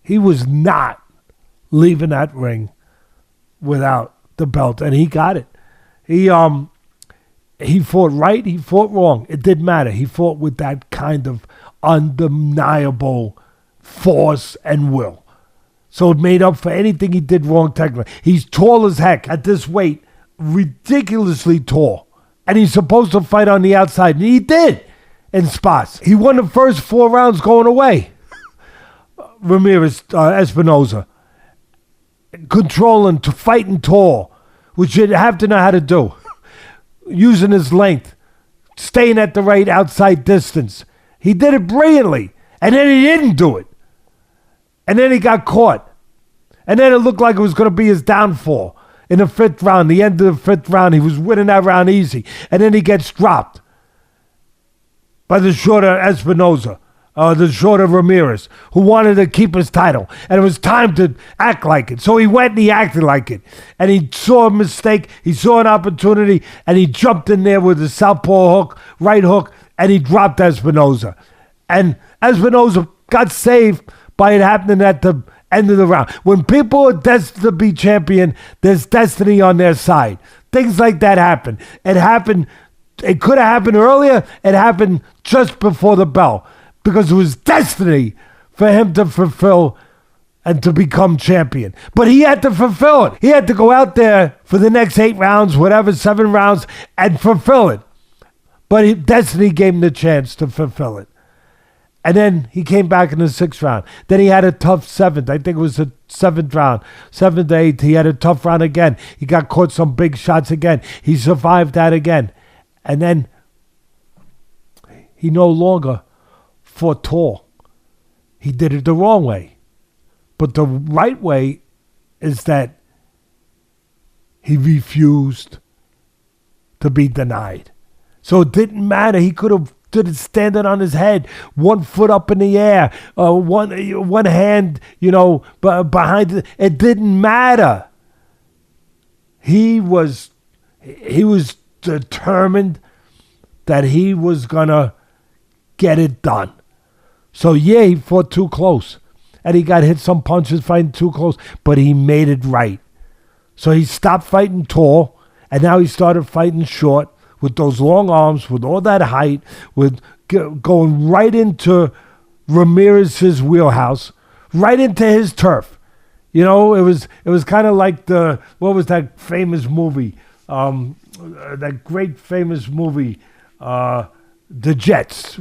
was not leaving that ring without the belt, and he got it. He fought right, he fought wrong. It didn't matter. He fought with that kind of undeniable force and will. So it made up for anything he did wrong technically. He's tall as heck at this weight, ridiculously tall. And he's supposed to fight on the outside, and he did in spots. He won the first 4 rounds going away. Ramirez, Espinoza, controlling, fighting tall, which you have to know how to do. Using his length, staying at the right outside distance. He did it brilliantly, and then he didn't do it. And then he got caught. And then it looked like it was going to be his downfall. In the 5th round, the end of the 5th round, he was winning that round easy. And then he gets dropped by the shorter Espinoza, the shorter Ramirez, who wanted to keep his title. And it was time to act like it. So he went and he acted like it. And he saw a mistake, he saw an opportunity, and he jumped in there with a southpaw hook, right hook, and he dropped Espinoza. And Espinoza got saved by it happening at the End of the round. When people are destined to be champion, there's destiny on their side. Things like that happen. It happened. It could have happened earlier. It happened just before the bell because it was destiny for him to fulfill and to become champion. But he had to fulfill it. He had to go out there for the next 8 rounds, whatever, 7 rounds, and fulfill it. But destiny gave him the chance to fulfill it. And then he came back in the 6th round. Then he had a tough 7th. I think it was the 7th round. 7th to 8th, he had a tough round again. He got caught some big shots again. He survived that again. And then he no longer fought tall. He did it the wrong way. But the right way is that he refused to be denied. So it didn't matter. He could have did it standing on his head, 1 foot up in the air, one hand, behind it. It didn't matter. He was determined that he was gonna get it done. So yeah, he fought too close. And he got hit some punches fighting too close, but he made it right. So he stopped fighting tall, and now he started fighting short with those long arms, with all that height, with going right into Ramirez's wheelhouse, right into his turf. It was kind of like what was that famous movie? That great famous movie, The Jets.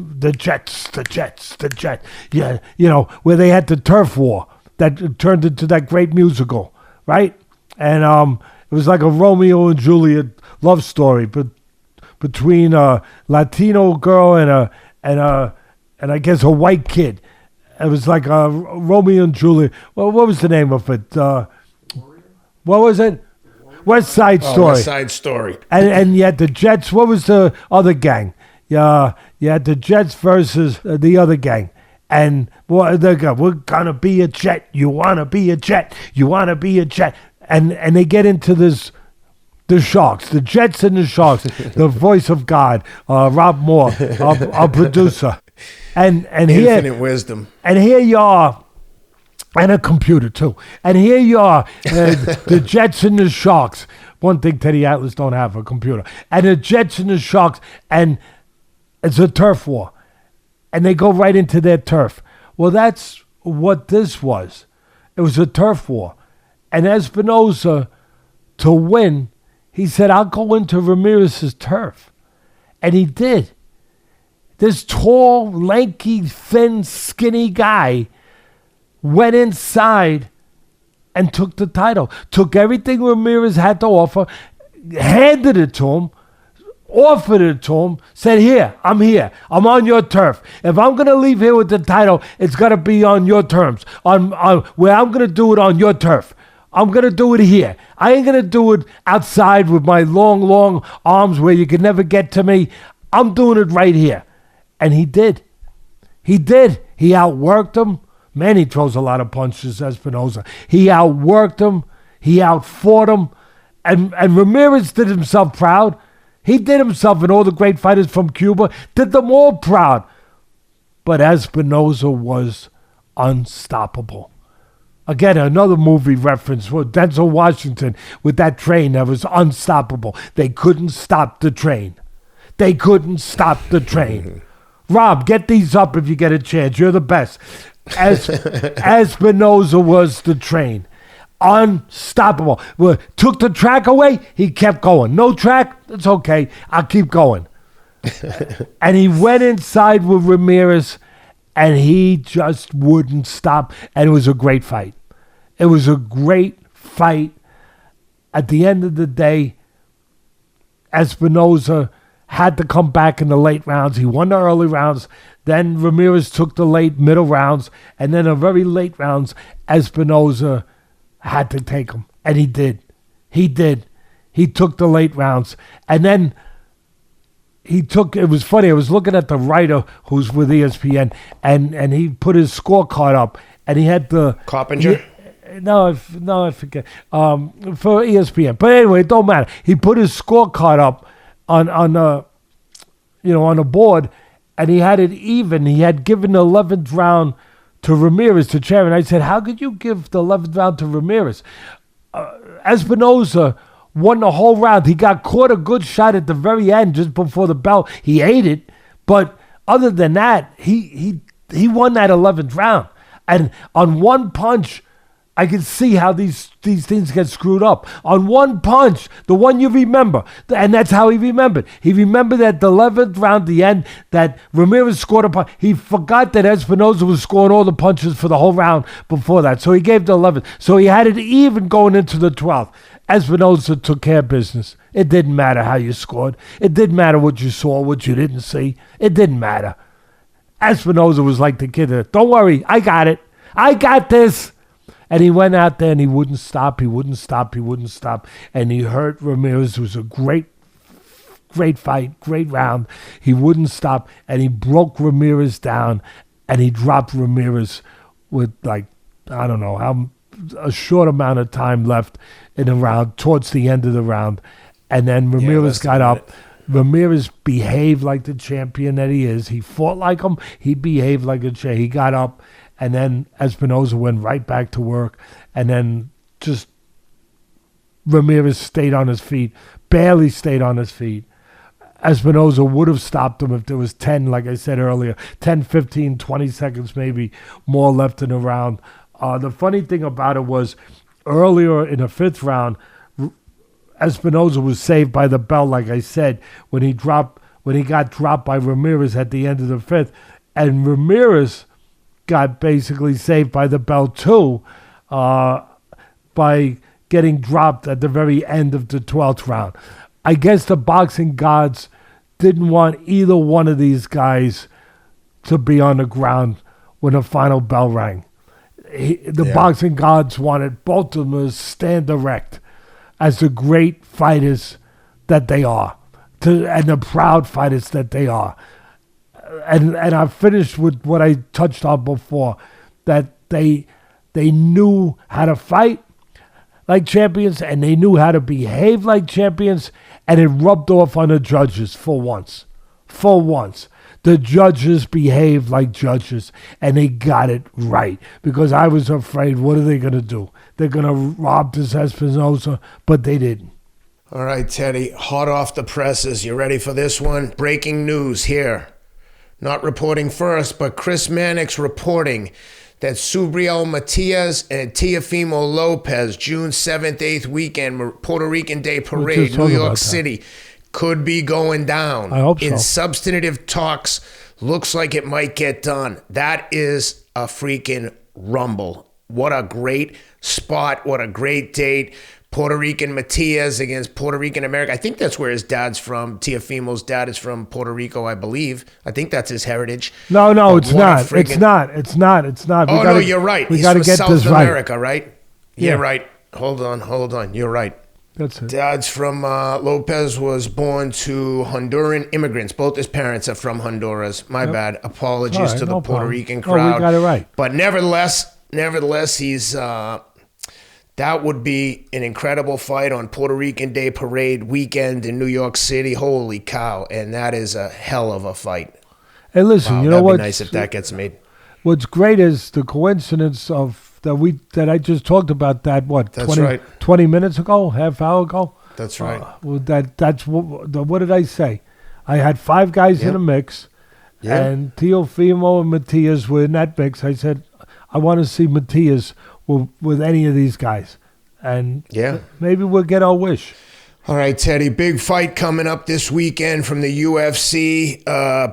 Yeah, where they had the turf war that turned into that great musical, right? And it was like a Romeo and Juliet love story, but between a Latino girl and I guess a white kid. It was like a Romeo and Juliet. Well, what was the name of it? What was it? West Side Story. West Side Story. And you had the Jets. What was the other gang? You had the Jets versus the other gang. And we're going to be a Jet. You want to be a Jet. You want to be a Jet. And they get into this, the Sharks, the Jets and the Sharks, the voice of God, Rob Moore, our producer. And Infinite wisdom. And here you are, and a computer too. And here you are, the Jets and the Sharks. One thing Teddy Atlas don't have, a computer. And the Jets and the Sharks, and it's a turf war. And they go right into their turf. Well, that's what this was. It was a turf war. And Espinoza, to win, he said, I'll go into Ramirez's turf. And he did. This tall, lanky, thin, skinny guy went inside and took the title. Took everything Ramirez had to offer, handed it to him, offered it to him, said, here, I'm on your turf. If I'm going to leave here with the title, it's got to be on your terms, on where I'm going to do it on your turf. I'm going to do it here. I ain't going to do it outside with my long, long arms where you can never get to me. I'm doing it right here. And he did. He did. He outworked him. Man, he throws a lot of punches, Espinoza. He outworked him. He outfought him. And Ramirez did himself proud. He did himself, and all the great fighters from Cuba did them all proud. But Espinoza was unstoppable. Again, another movie reference with Denzel Washington with that train that was unstoppable. They couldn't stop the train. They couldn't stop the train. Rob, get these up if you get a chance. You're the best. Espinoza was the train. Unstoppable. Took the track away, he kept going. No track, it's okay. I'll keep going. And he went inside with Ramirez, and he just wouldn't stop. And it was a great fight. It was a great fight. At the end of the day, Espinoza had to come back in the late rounds. He won the early rounds. Then Ramirez took the late middle rounds. And then the very late rounds, Espinoza had to take him. And he did. He did. He took the late rounds. And then it was funny. I was looking at the writer who's with ESPN, and he put his scorecard up, and he had the... Coppinger? I forget. For ESPN. But anyway, it don't matter. He put his scorecard up on a board, and he had it even. He had given the 11th round to Ramirez, to Cherry. And I said, how could you give the 11th round to Ramirez? Espinoza won the whole round. He got caught a good shot at the very end, just before the bell. He ate it. But other than that, he won that 11th round. And on one punch, I can see how these things get screwed up. On one punch, the one you remember, and that's how he remembered. He remembered at the 11th round, the end, that Ramirez scored a punch. He forgot that Espinoza was scoring all the punches for the whole round before that. So he gave the 11th. So he had it even going into the 12th. Espinoza took care of business. It didn't matter how you scored. It didn't matter what you saw, what you didn't see. It didn't matter. Espinoza was like the kid that, don't worry, I got it. I got this. And he went out there and he wouldn't stop. And he hurt Ramirez. It was a great fight, great round. He wouldn't stop. And he broke Ramirez down. And he dropped Ramirez with, like, I don't know, how a short amount of time left in the round, towards the end of the round. And then Ramirez got up. Ramirez behaved like the champion that he is. He fought like him. He behaved like a champion. He got up. And then Espinoza went right back to work. And then just Ramirez stayed on his feet, barely stayed on his feet. Espinoza would have stopped him if there was 10, like I said earlier, 10, 15, 20 seconds maybe more left in the round. The funny thing about it was earlier in the 5th round, Espinoza was saved by the bell, like I said, when he got dropped by Ramirez at the end of the 5th. And Ramirez got basically saved by the bell too, by getting dropped at the very end of the 12th round. I guess the boxing gods didn't want either one of these guys to be on the ground when the final bell rang. The boxing gods wanted both of them to stand erect as the great fighters that they are, and the proud fighters that they are. And I finished with what I touched on before, that they knew how to fight like champions and they knew how to behave like champions, and it rubbed off on the judges for once. For once. The judges behaved like judges, and they got it right, because I was afraid, what are they going to do? They're going to rob this Espinoza, but they didn't. All right, Teddy, hot off the presses. You ready for this one? Breaking news here. Not reporting first, but Chris Mannix reporting that Subriel Matias and Teofimo Lopez, June 7th, 8th weekend, Puerto Rican Day Parade, New York City, could be going down. I hope so. In substantive talks, looks like it might get done. That is a freaking rumble. What a great spot. What a great date. Puerto Rican Matias against Puerto Rican America. I think that's where his dad's from. Teofimo's dad is from Puerto Rico, I believe. I think that's his heritage. No, it's not. It's not. Oh, no, you're right. We got to get South this America, right? Yeah, right. Hold on. You're right. That's it. Dad's from, Lopez was born to Honduran immigrants. Both his parents are from Honduras. My bad. Apologies to the Puerto Rican crowd. Oh, we got it right. But nevertheless, he's... that would be an incredible fight on Puerto Rican Day Parade weekend in New York City. Holy cow. And that is a hell of a fight. Hey, listen, you know what? That'd be nice if that gets made. What's great is the coincidence of that I just talked about that, That's right. 20 minutes ago, half hour ago? That's right. That's what did I say? I had 5 guys in the mix, and Teofimo and Matias were in that mix. I said, I want to see Matias with any of these guys. And maybe we'll get our wish. All right, Teddy, big fight coming up this weekend from the UFC.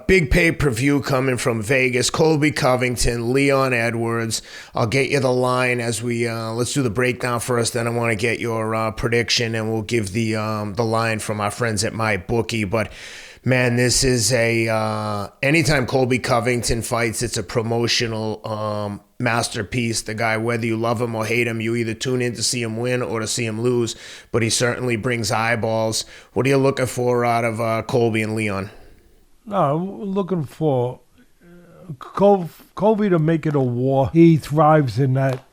Big pay-per-view coming from Vegas. Colby Covington, Leon Edwards. I'll get you the line as we let's do the breakdown first. Then I want to get your prediction, and we'll give the line from our friends at MyBookie. But man, this is anytime Colby Covington fights, it's a promotional masterpiece. The guy, whether you love him or hate him, you either tune in to see him win or to see him lose, but he certainly brings eyeballs. What are you looking for out of Colby and Leon? No, we're looking for Colby to make it a war. He thrives in that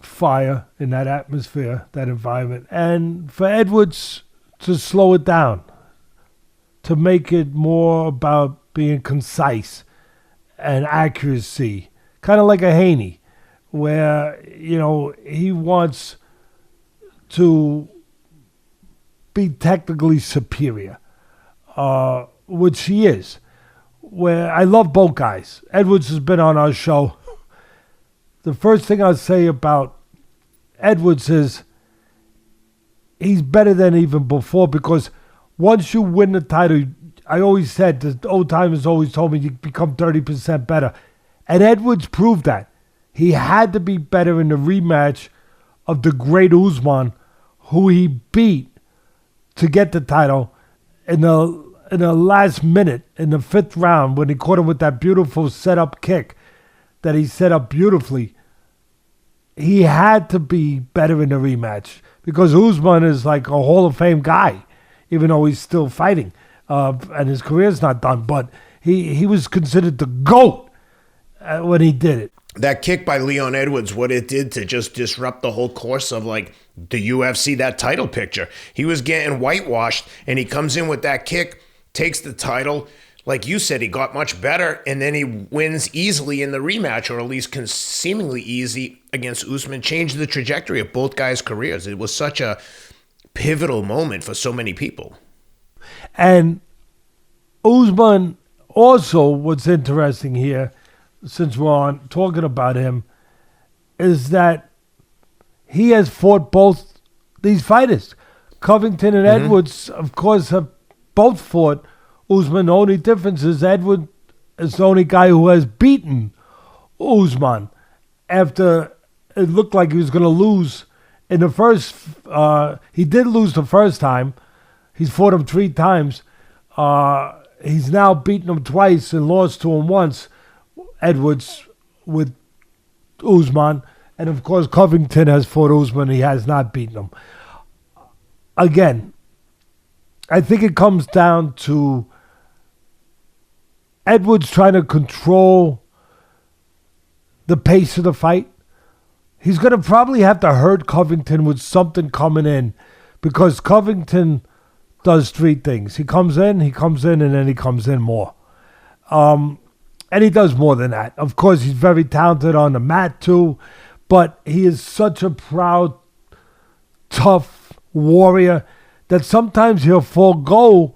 fire, in that atmosphere, that environment. And for Edwards to slow it down, to make it more about being concise and accuracy, kind of like a Haney, where, he wants to be technically superior, which he is. Where I love both guys. Edwards has been on our show. The first thing I'll say about Edwards is he's better than even before, because once you win the title, I always said, the old timers always told me, you become 30% better. And Edwards proved that. He had to be better in the rematch of the great Usman, who he beat to get the title in the last minute, in the 5th round, when he caught him with that beautiful set-up kick that he set up beautifully. He had to be better in the rematch, because Usman is like a Hall of Fame guy, even though he's still fighting, and his career's not done. But he was considered the GOAT when he did it. That kick by Leon Edwards, what it did to just disrupt the whole course of like the UFC, that title picture. He was getting whitewashed, and he comes in with that kick, takes the title. Like you said, he got much better, and then he wins easily in the rematch, or at least seemingly easy against Usman. Changed the trajectory of both guys' careers. It was such a pivotal moment for so many people. And Usman, also, what's interesting here, since we're on talking about him, is that he has fought both these fighters. Covington and Edwards, of course, have both fought Usman. The only difference is Edwards is the only guy who has beaten Usman after it looked like he was going to lose in the first. He did lose the first time. He's fought him 3 times. He's now beaten him twice and lost to him once, Edwards, with Usman. And, of course, Covington has fought Usman. He has not beaten him. Again, I think it comes down to Edwards trying to control the pace of the fight. He's going to probably have to hurt Covington with something coming in, because Covington does 3 things. He comes in, and then he comes in more. And he does more than that. Of course, he's very talented on the mat too, but he is such a proud, tough warrior that sometimes he'll forego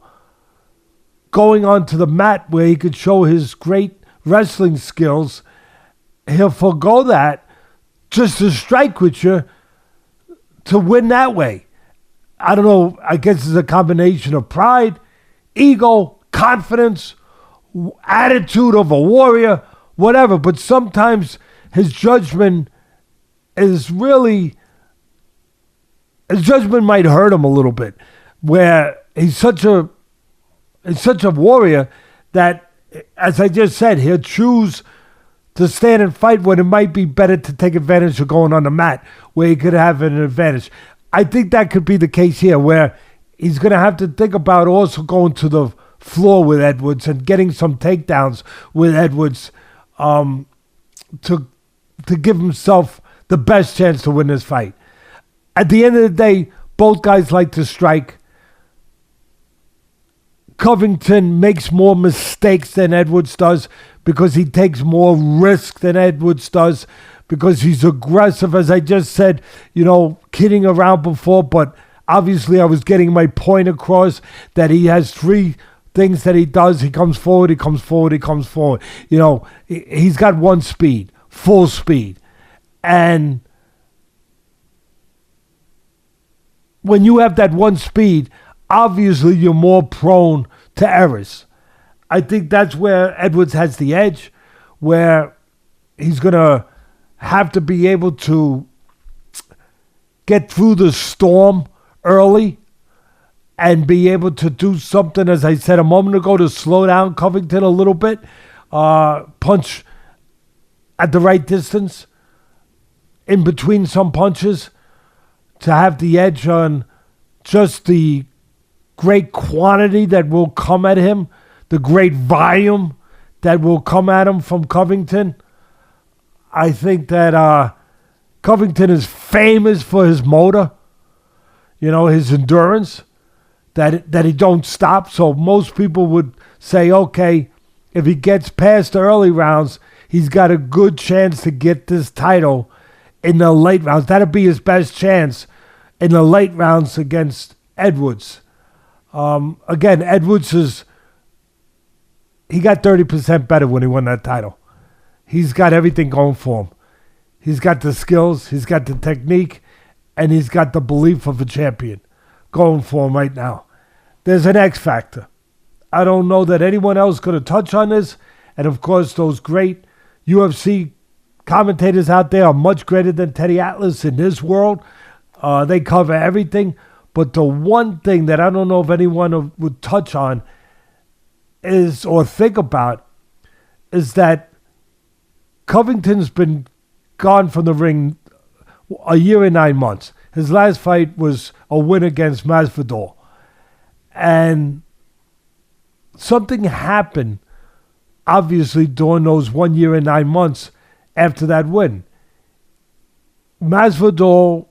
going onto the mat where he could show his great wrestling skills. He'll forego that just to strike with you to win that way. I don't know, I guess it's a combination of pride, ego, confidence, attitude of a warrior, whatever. But sometimes his judgment might hurt him a little bit, where he's such a warrior that, as I just said, he'll choose to stand and fight when it might be better to take advantage of going on the mat, where he could have an advantage. I think that could be the case here, where he's going to have to think about also going to the floor with Edwards and getting some takedowns with Edwards to give himself the best chance to win this fight. At the end of the day, both guys like to strike. Covington makes more mistakes than Edwards does, because he takes more risk than Edwards does, because he's aggressive, as I just said, kidding around before, but obviously I was getting my point across that he has 3 things that he does. He comes forward, he comes forward, he comes forward. He's got 1 speed, full speed. And when you have that 1 speed, obviously you're more prone to errors. I think that's where Edwards has the edge, where he's going to have to be able to get through the storm early and be able to do something, as I said a moment ago, to slow down Covington a little bit, punch at the right distance, in between some punches, to have the edge on just the great quantity that will come at him, the great volume that will come at him from Covington. I think that Covington is famous for his motor, his endurance, that he don't stop. So most people would say, okay, if he gets past the early rounds, he's got a good chance to get this title in the late rounds. That'll be his best chance in the late rounds against Edwards. Again, Edwards he got 30% better when he won that title. He's got everything going for him. He's got the skills, he's got the technique, and he's got the belief of a champion going for him right now. There's an X factor. I don't know that anyone else could have touched on this. And of course, those great UFC commentators out there are much greater than Teddy Atlas in this world. They cover everything. But the one thing that I don't know if anyone would touch on is, or think about, is that Covington's been gone from the ring a year and 9 months. His last fight was a win against Masvidal. And something happened, obviously, during those 1 year and 9 months after that win. Masvidal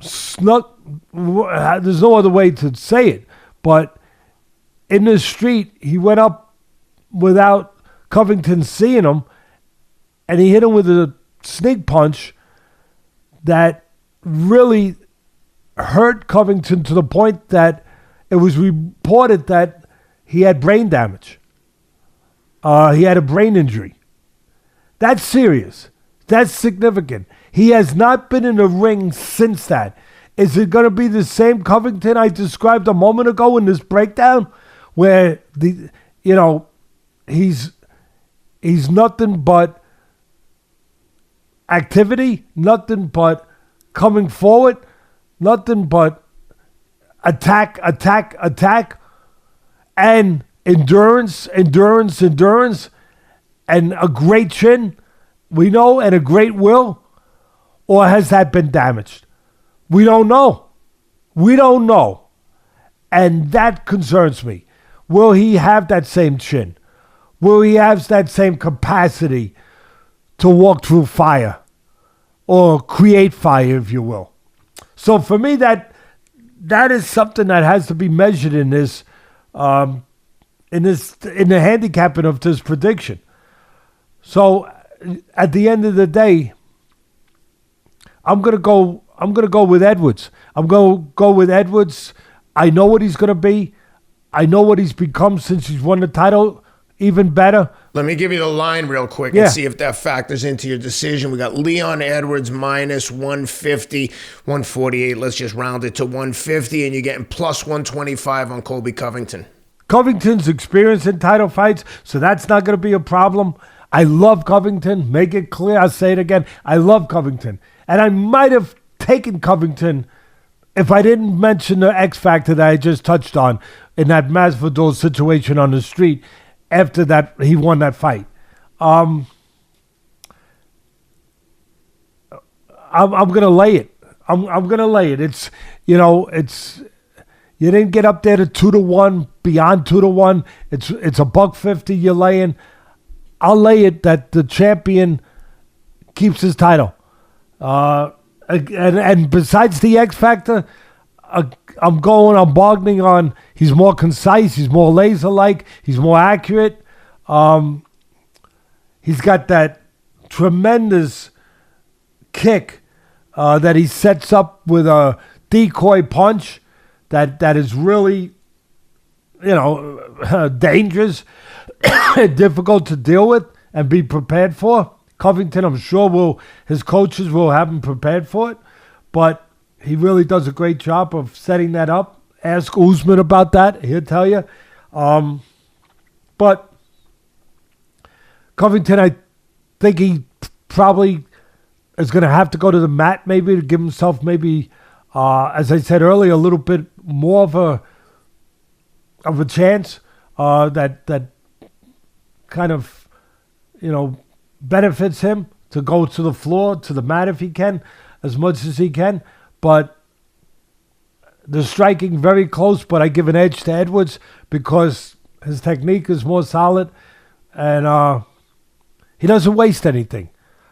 snuck, there's no other way to say it, but in the street, he went up without Covington seeing him, and he hit him with a sneak punch that really hurt Covington to the point that it was reported that he had brain damage. He had a brain injury. That's serious. That's significant. He has not been in the ring since that. Is it going to be the same Covington I described a moment ago in this breakdown, where he's nothing but activity, nothing but coming forward, nothing but attack, and endurance, and a great chin, we know, and a great will? Or has that been damaged? We don't know. And that concerns me. Will he have that same chin? Will he have that same capacity to walk through fire or create fire, if you will? So for me, that is something that has to be measured in this, in the handicapping of this prediction. So at the end of the day, I'm gonna go with Edwards. I'm gonna go with Edwards. I know what he's gonna be. I know what he's become since he's won the title. Even better. Let me give you the line real quick and see if that factors into your decision. We got Leon Edwards minus 150, 148. Let's just round it to 150, and you're getting plus 125 on Colby Covington. Covington's experienced in title fights, so that's not going to be a problem. I love Covington. Make it clear. I'll say it again. I love Covington. And I might have taken Covington if I didn't mention the X factor that I just touched on in that Masvidal situation on the street after that he won that fight. I'm gonna lay it. I'm gonna lay it. It's you didn't get up there to 2-1, beyond 2-1. It's $150 you're laying. I'll lay it that the champion keeps his title. And besides the X factor, I'm bargaining on he's more concise, he's more laser-like, he's more accurate. He's got that tremendous kick that he sets up with a decoy punch that is really, dangerous, difficult to deal with and be prepared for. Covington, I'm sure his coaches will have him prepared for it, but he really does a great job of setting that up. Ask Usman about that. He'll tell you. But Covington, I think he probably is going to have to go to the mat maybe to give himself maybe, as I said earlier, a little bit more of a chance that kind of, benefits him to go to the floor, to the mat if he can, as much as he can. But the striking very close, but I give an edge to Edwards because his technique is more solid and he doesn't waste anything.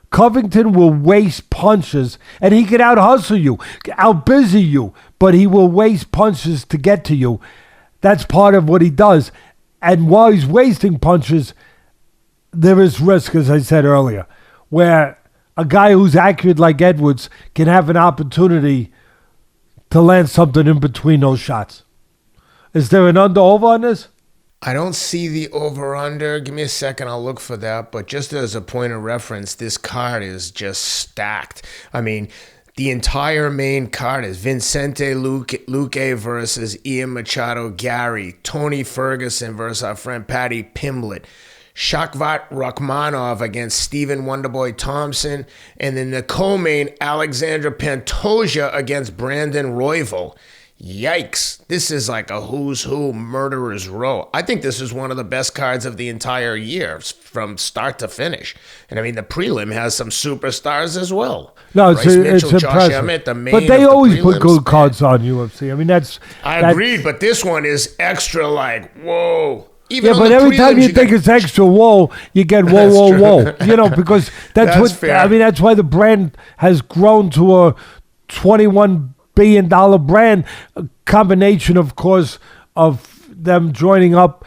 Covington will waste punches and he can out-hustle you, out-busy you, but he will waste punches to get to you. That's part of what he does. And while he's wasting punches, there is risk, as I said earlier, where a guy who's accurate like Edwards can have an opportunity to land something in between those shots. Is there an under-over on this? I don't see the over-under. Give me a second. I'll look for that. But just as a point of reference, this card is just stacked. I mean, the entire main card is Vicente Luque versus Ian Machado Gary, Tony Ferguson versus our friend Patty Pimblett, Shakvat Rachmanov against Stephen Wonderboy Thompson, and then the co-main Alexandra Pantoja against Brandon Royval. Yikes. This is like a who's who murderer's row. I think this is one of the best cards of the entire year from start to finish. And I mean, the prelim has some superstars as well. No, Bryce it's Mitchell, Josh impressive. Emmett, the main but they of the always put prelims, good cards on UFC. I mean, I agreed, but this one is extra like, whoa. Yeah, but every time you think it's extra whoa, you get whoa, whoa, whoa. You know, because that's what fair. I mean. That's why the brand has grown to a $21 billion brand. A combination, of course, of them joining up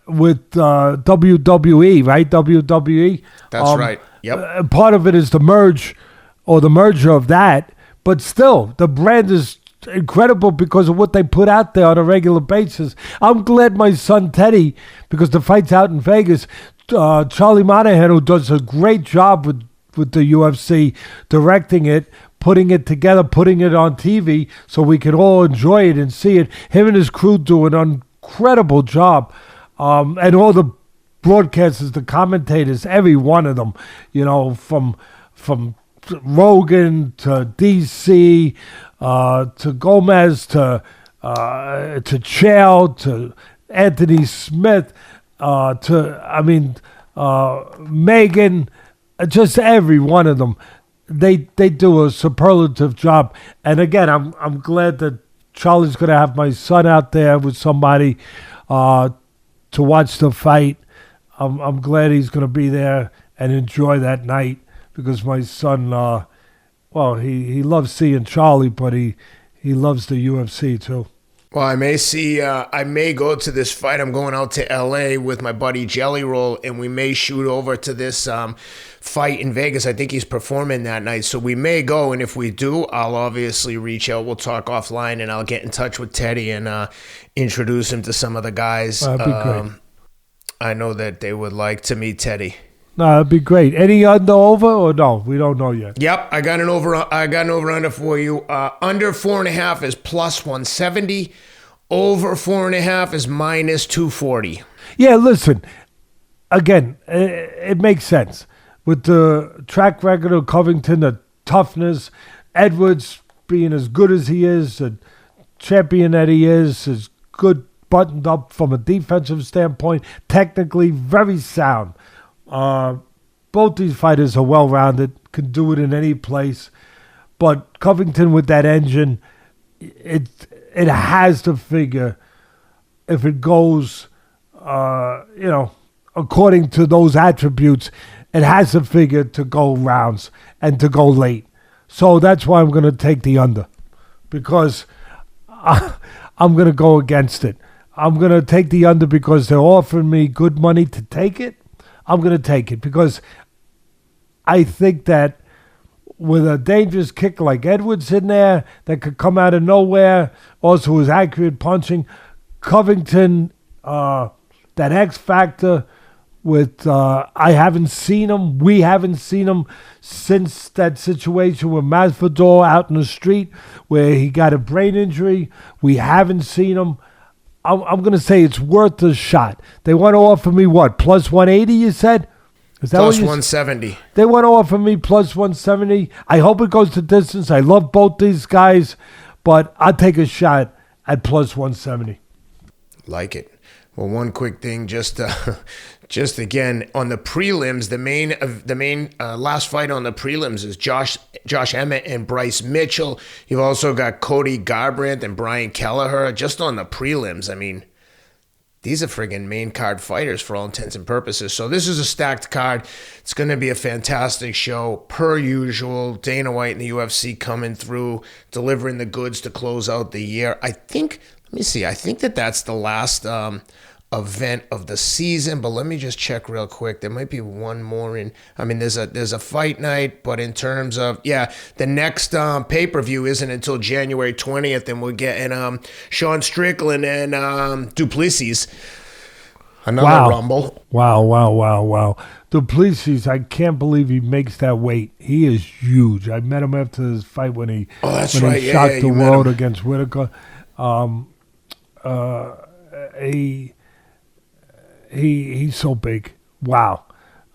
with WWE, right? WWE. That's right. Yep. Part of it is the merge or the merger of that, but still, the brand is incredible because of what they put out there on a regular basis. I'm glad my son Teddy, because the fight's out in Vegas, Charlie Monahan, who does a great job with the UFC, directing it, putting it together, putting it on TV so we can all enjoy it and see it. Him and his crew do an incredible job. And all the broadcasters, the commentators, every one of them, you know, from Rogan to DC, to Gomez, to Chael, to Anthony Smith, Megan, just every one of them. They do a superlative job. And again, I'm glad that Charlie's going to have my son out there with somebody to watch the fight. I'm glad he's going to be there and enjoy that night, because my son, he loves seeing Charlie, but he loves the UFC too. Well, I may go to this fight. I'm going out to LA with my buddy Jelly Roll, and we may shoot over to this fight in Vegas. I think he's performing that night, so we may go, and if we do, I'll obviously reach out. We'll talk offline, and I'll get in touch with Teddy and introduce him to some of the guys. That'd be great. I know that they would like to meet Teddy. No, that'd be great. Any under over or no? We don't know yet. Yep, I got an over under for you. Under 4.5 is plus 170. Over 4.5 is minus 240. Yeah, listen. Again, it makes sense with the track record of Covington, the toughness, Edwards being as good as he is, the champion that he is good, buttoned up from a defensive standpoint, technically very sound. Both these fighters are well-rounded, can do it in any place. But Covington with that engine, it has to figure, if it goes, according to those attributes, it has to figure to go rounds and to go late. So that's why I'm going to take the under, because I'm going to go against it. I'm going to take the under because they're offering me good money to take it. I'm going to take it because I think that with a dangerous kick like Edwards in there that could come out of nowhere, also his accurate punching, Covington, that X factor with, I haven't seen him, we haven't seen him since that situation with Masvidal out in the street where he got a brain injury. We haven't seen him. I'm going to say it's worth a shot. They want to offer me what? Plus 180, you said? Is that plus what 170. They want to offer me plus 170. I hope it goes the distance. I love both these guys, but I'll take a shot at plus 170. Like it. Well, one quick thing, just again on the prelims, the main last fight on the prelims is Josh Emmett and Bryce Mitchell. You've also got Cody Garbrandt and Brian Kelleher. Just on the prelims, I mean, these are friggin' main card fighters for all intents and purposes. So this is a stacked card. It's going to be a fantastic show, per usual. Dana White and the UFC coming through, delivering the goods to close out the year. I think that's the last event of the season, but let me just check real quick. There might be one more in. I mean, there's a fight night, but in terms of the next pay-per-view isn't until January 20th, and we're getting Sean Strickland and Duplessis. Another Rumble. Wow. Duplessis, I can't believe he makes that weight. He is huge. I met him after his fight when he shocked the world against Whitaker. He's so big. Wow.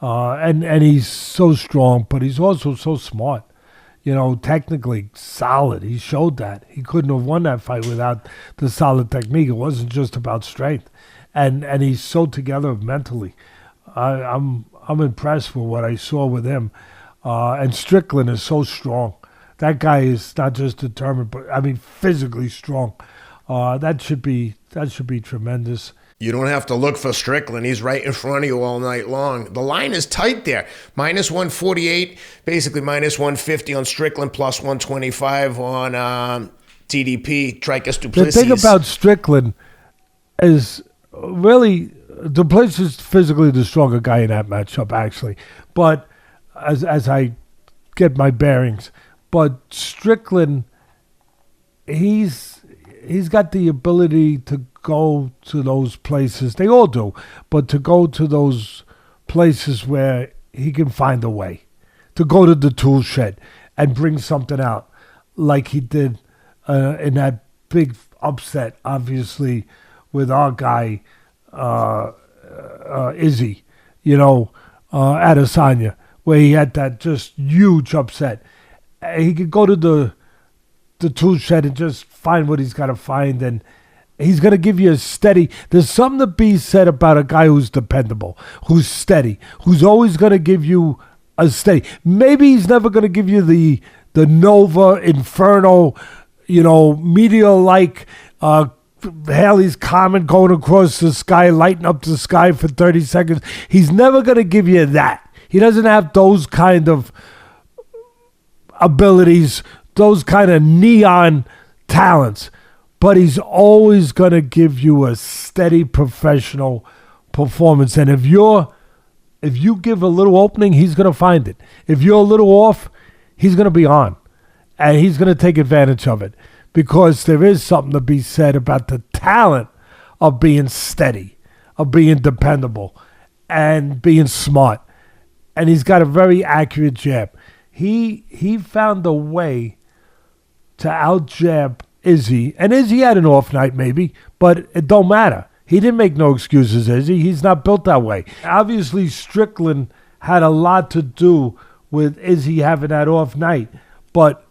And he's so strong, but he's also so smart. Technically solid. He showed that. He couldn't have won that fight without the solid technique. It wasn't just about strength. And he's so together mentally. I'm impressed with what I saw with him. And Strickland is so strong. That guy is not just determined, but physically strong. That should be tremendous. You don't have to look for Strickland. He's right in front of you all night long. The line is tight there. Minus 148, basically minus 150 on Strickland, plus 125 on TDP, Tricus Duplessis. The thing about Strickland is really Duplessis is physically the stronger guy in that matchup, actually. But as I get my bearings, but Strickland, he's got the ability to go to those places. They all do, but to go to those places where he can find a way, to go to the tool shed and bring something out, like he did in that big upset, obviously, with our guy Izzy, Adesanya, where he had that just huge upset. He could go to the tool shed and just find what he's got to find, and he's going to give you a steady. There's something to be said about a guy who's dependable, who's steady, who's always going to give you a steady. Maybe he's never going to give you the Nova Inferno, meteor-like Haley's Comet going across the sky, lighting up the sky for 30 seconds. He's never going to give you that. He doesn't have those kind of abilities, those kind of neon talents, but he's always going to give you a steady professional performance. And if you give a little opening, he's going to find it. If you're a little off, he's going to be on, and he's going to take advantage of it, because there is something to be said about the talent of being steady, of being dependable, and being smart. And he's got a very accurate jab. He found a way to out-jab Izzy. And Izzy had an off night maybe, but it don't matter. He didn't make no excuses, Izzy. He's not built that way. Obviously, Strickland had a lot to do with Izzy having that off night, but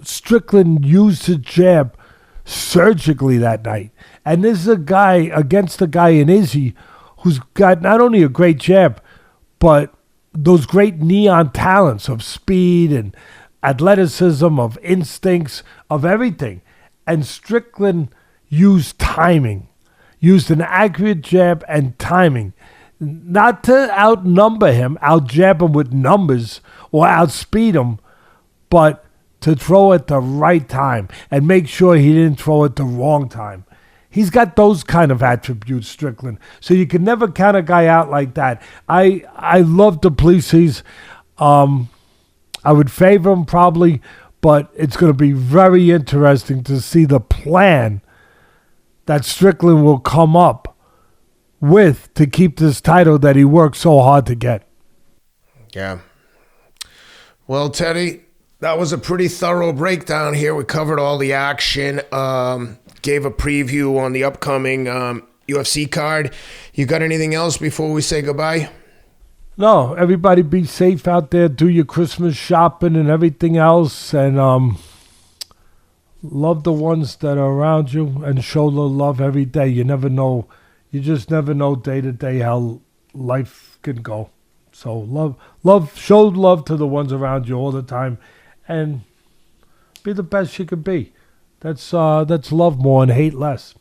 Strickland used his jab surgically that night. And this is a guy against a guy in Izzy who's got not only a great jab, but those great neon talents of speed and athleticism, of instincts, of everything. And Strickland used timing, used an accurate jab and timing, not to outnumber him, out-jab him with numbers or outspeed him, but to throw at the right time and make sure he didn't throw at the wrong time. He's got those kind of attributes, Strickland. So you can never count a guy out like that. I love Duplessis. I would favor him probably, but it's going to be very interesting to see the plan that Strickland will come up with to keep this title that he worked so hard to get. Yeah. Well, Teddy, that was a pretty thorough breakdown here. We covered all the action, gave a preview on the upcoming UFC card. You got anything else before we say goodbye? No, everybody be safe out there. Do your Christmas shopping and everything else. And love the ones that are around you and show the love every day. You never know. You just never know day to day how life can go. So show love to the ones around you all the time. And be the best you can be. That's love more and hate less.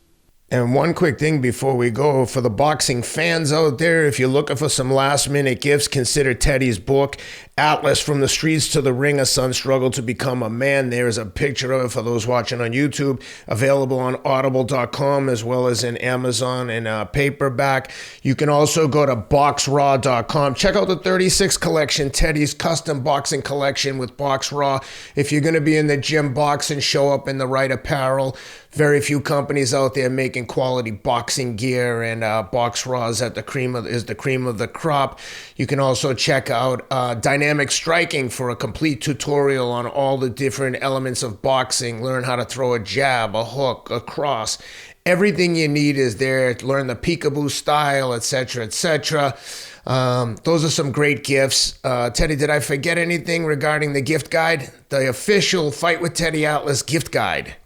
And one quick thing before we go, for the boxing fans out there, if you're looking for some last-minute gifts, consider Teddy's book, Atlas: From the Streets to the Ring, A Son's Struggle to Become a Man. There's a picture of it for those watching on YouTube, available on audible.com as well as in Amazon and paperback. You can also go to boxraw.com. Check out the 36 collection, Teddy's custom boxing collection with Box Raw. If you're going to be in the gym boxing, show up in the right apparel. Very few companies out there making quality boxing gear, and Box Raw is the cream of the crop. You can also check out Dynamic Striking for a complete tutorial on all the different elements of boxing. Learn how to throw a jab, a hook, a cross. Everything you need is there. Learn the peekaboo style, etc., etc. Those are some great gifts. Teddy, did I forget anything regarding the gift guide? The official Fight with Teddy Atlas gift guide.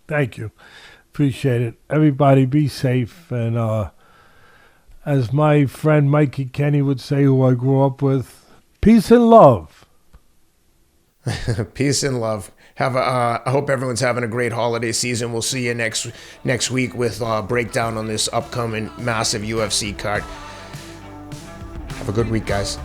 Thank you. Appreciate it. Everybody be safe. And as my friend Mikey Kenny would say, who I grew up with, peace and love. Peace and love. I hope everyone's having a great holiday season. We'll see you next week with a breakdown on this upcoming massive UFC card. Have a good week, guys.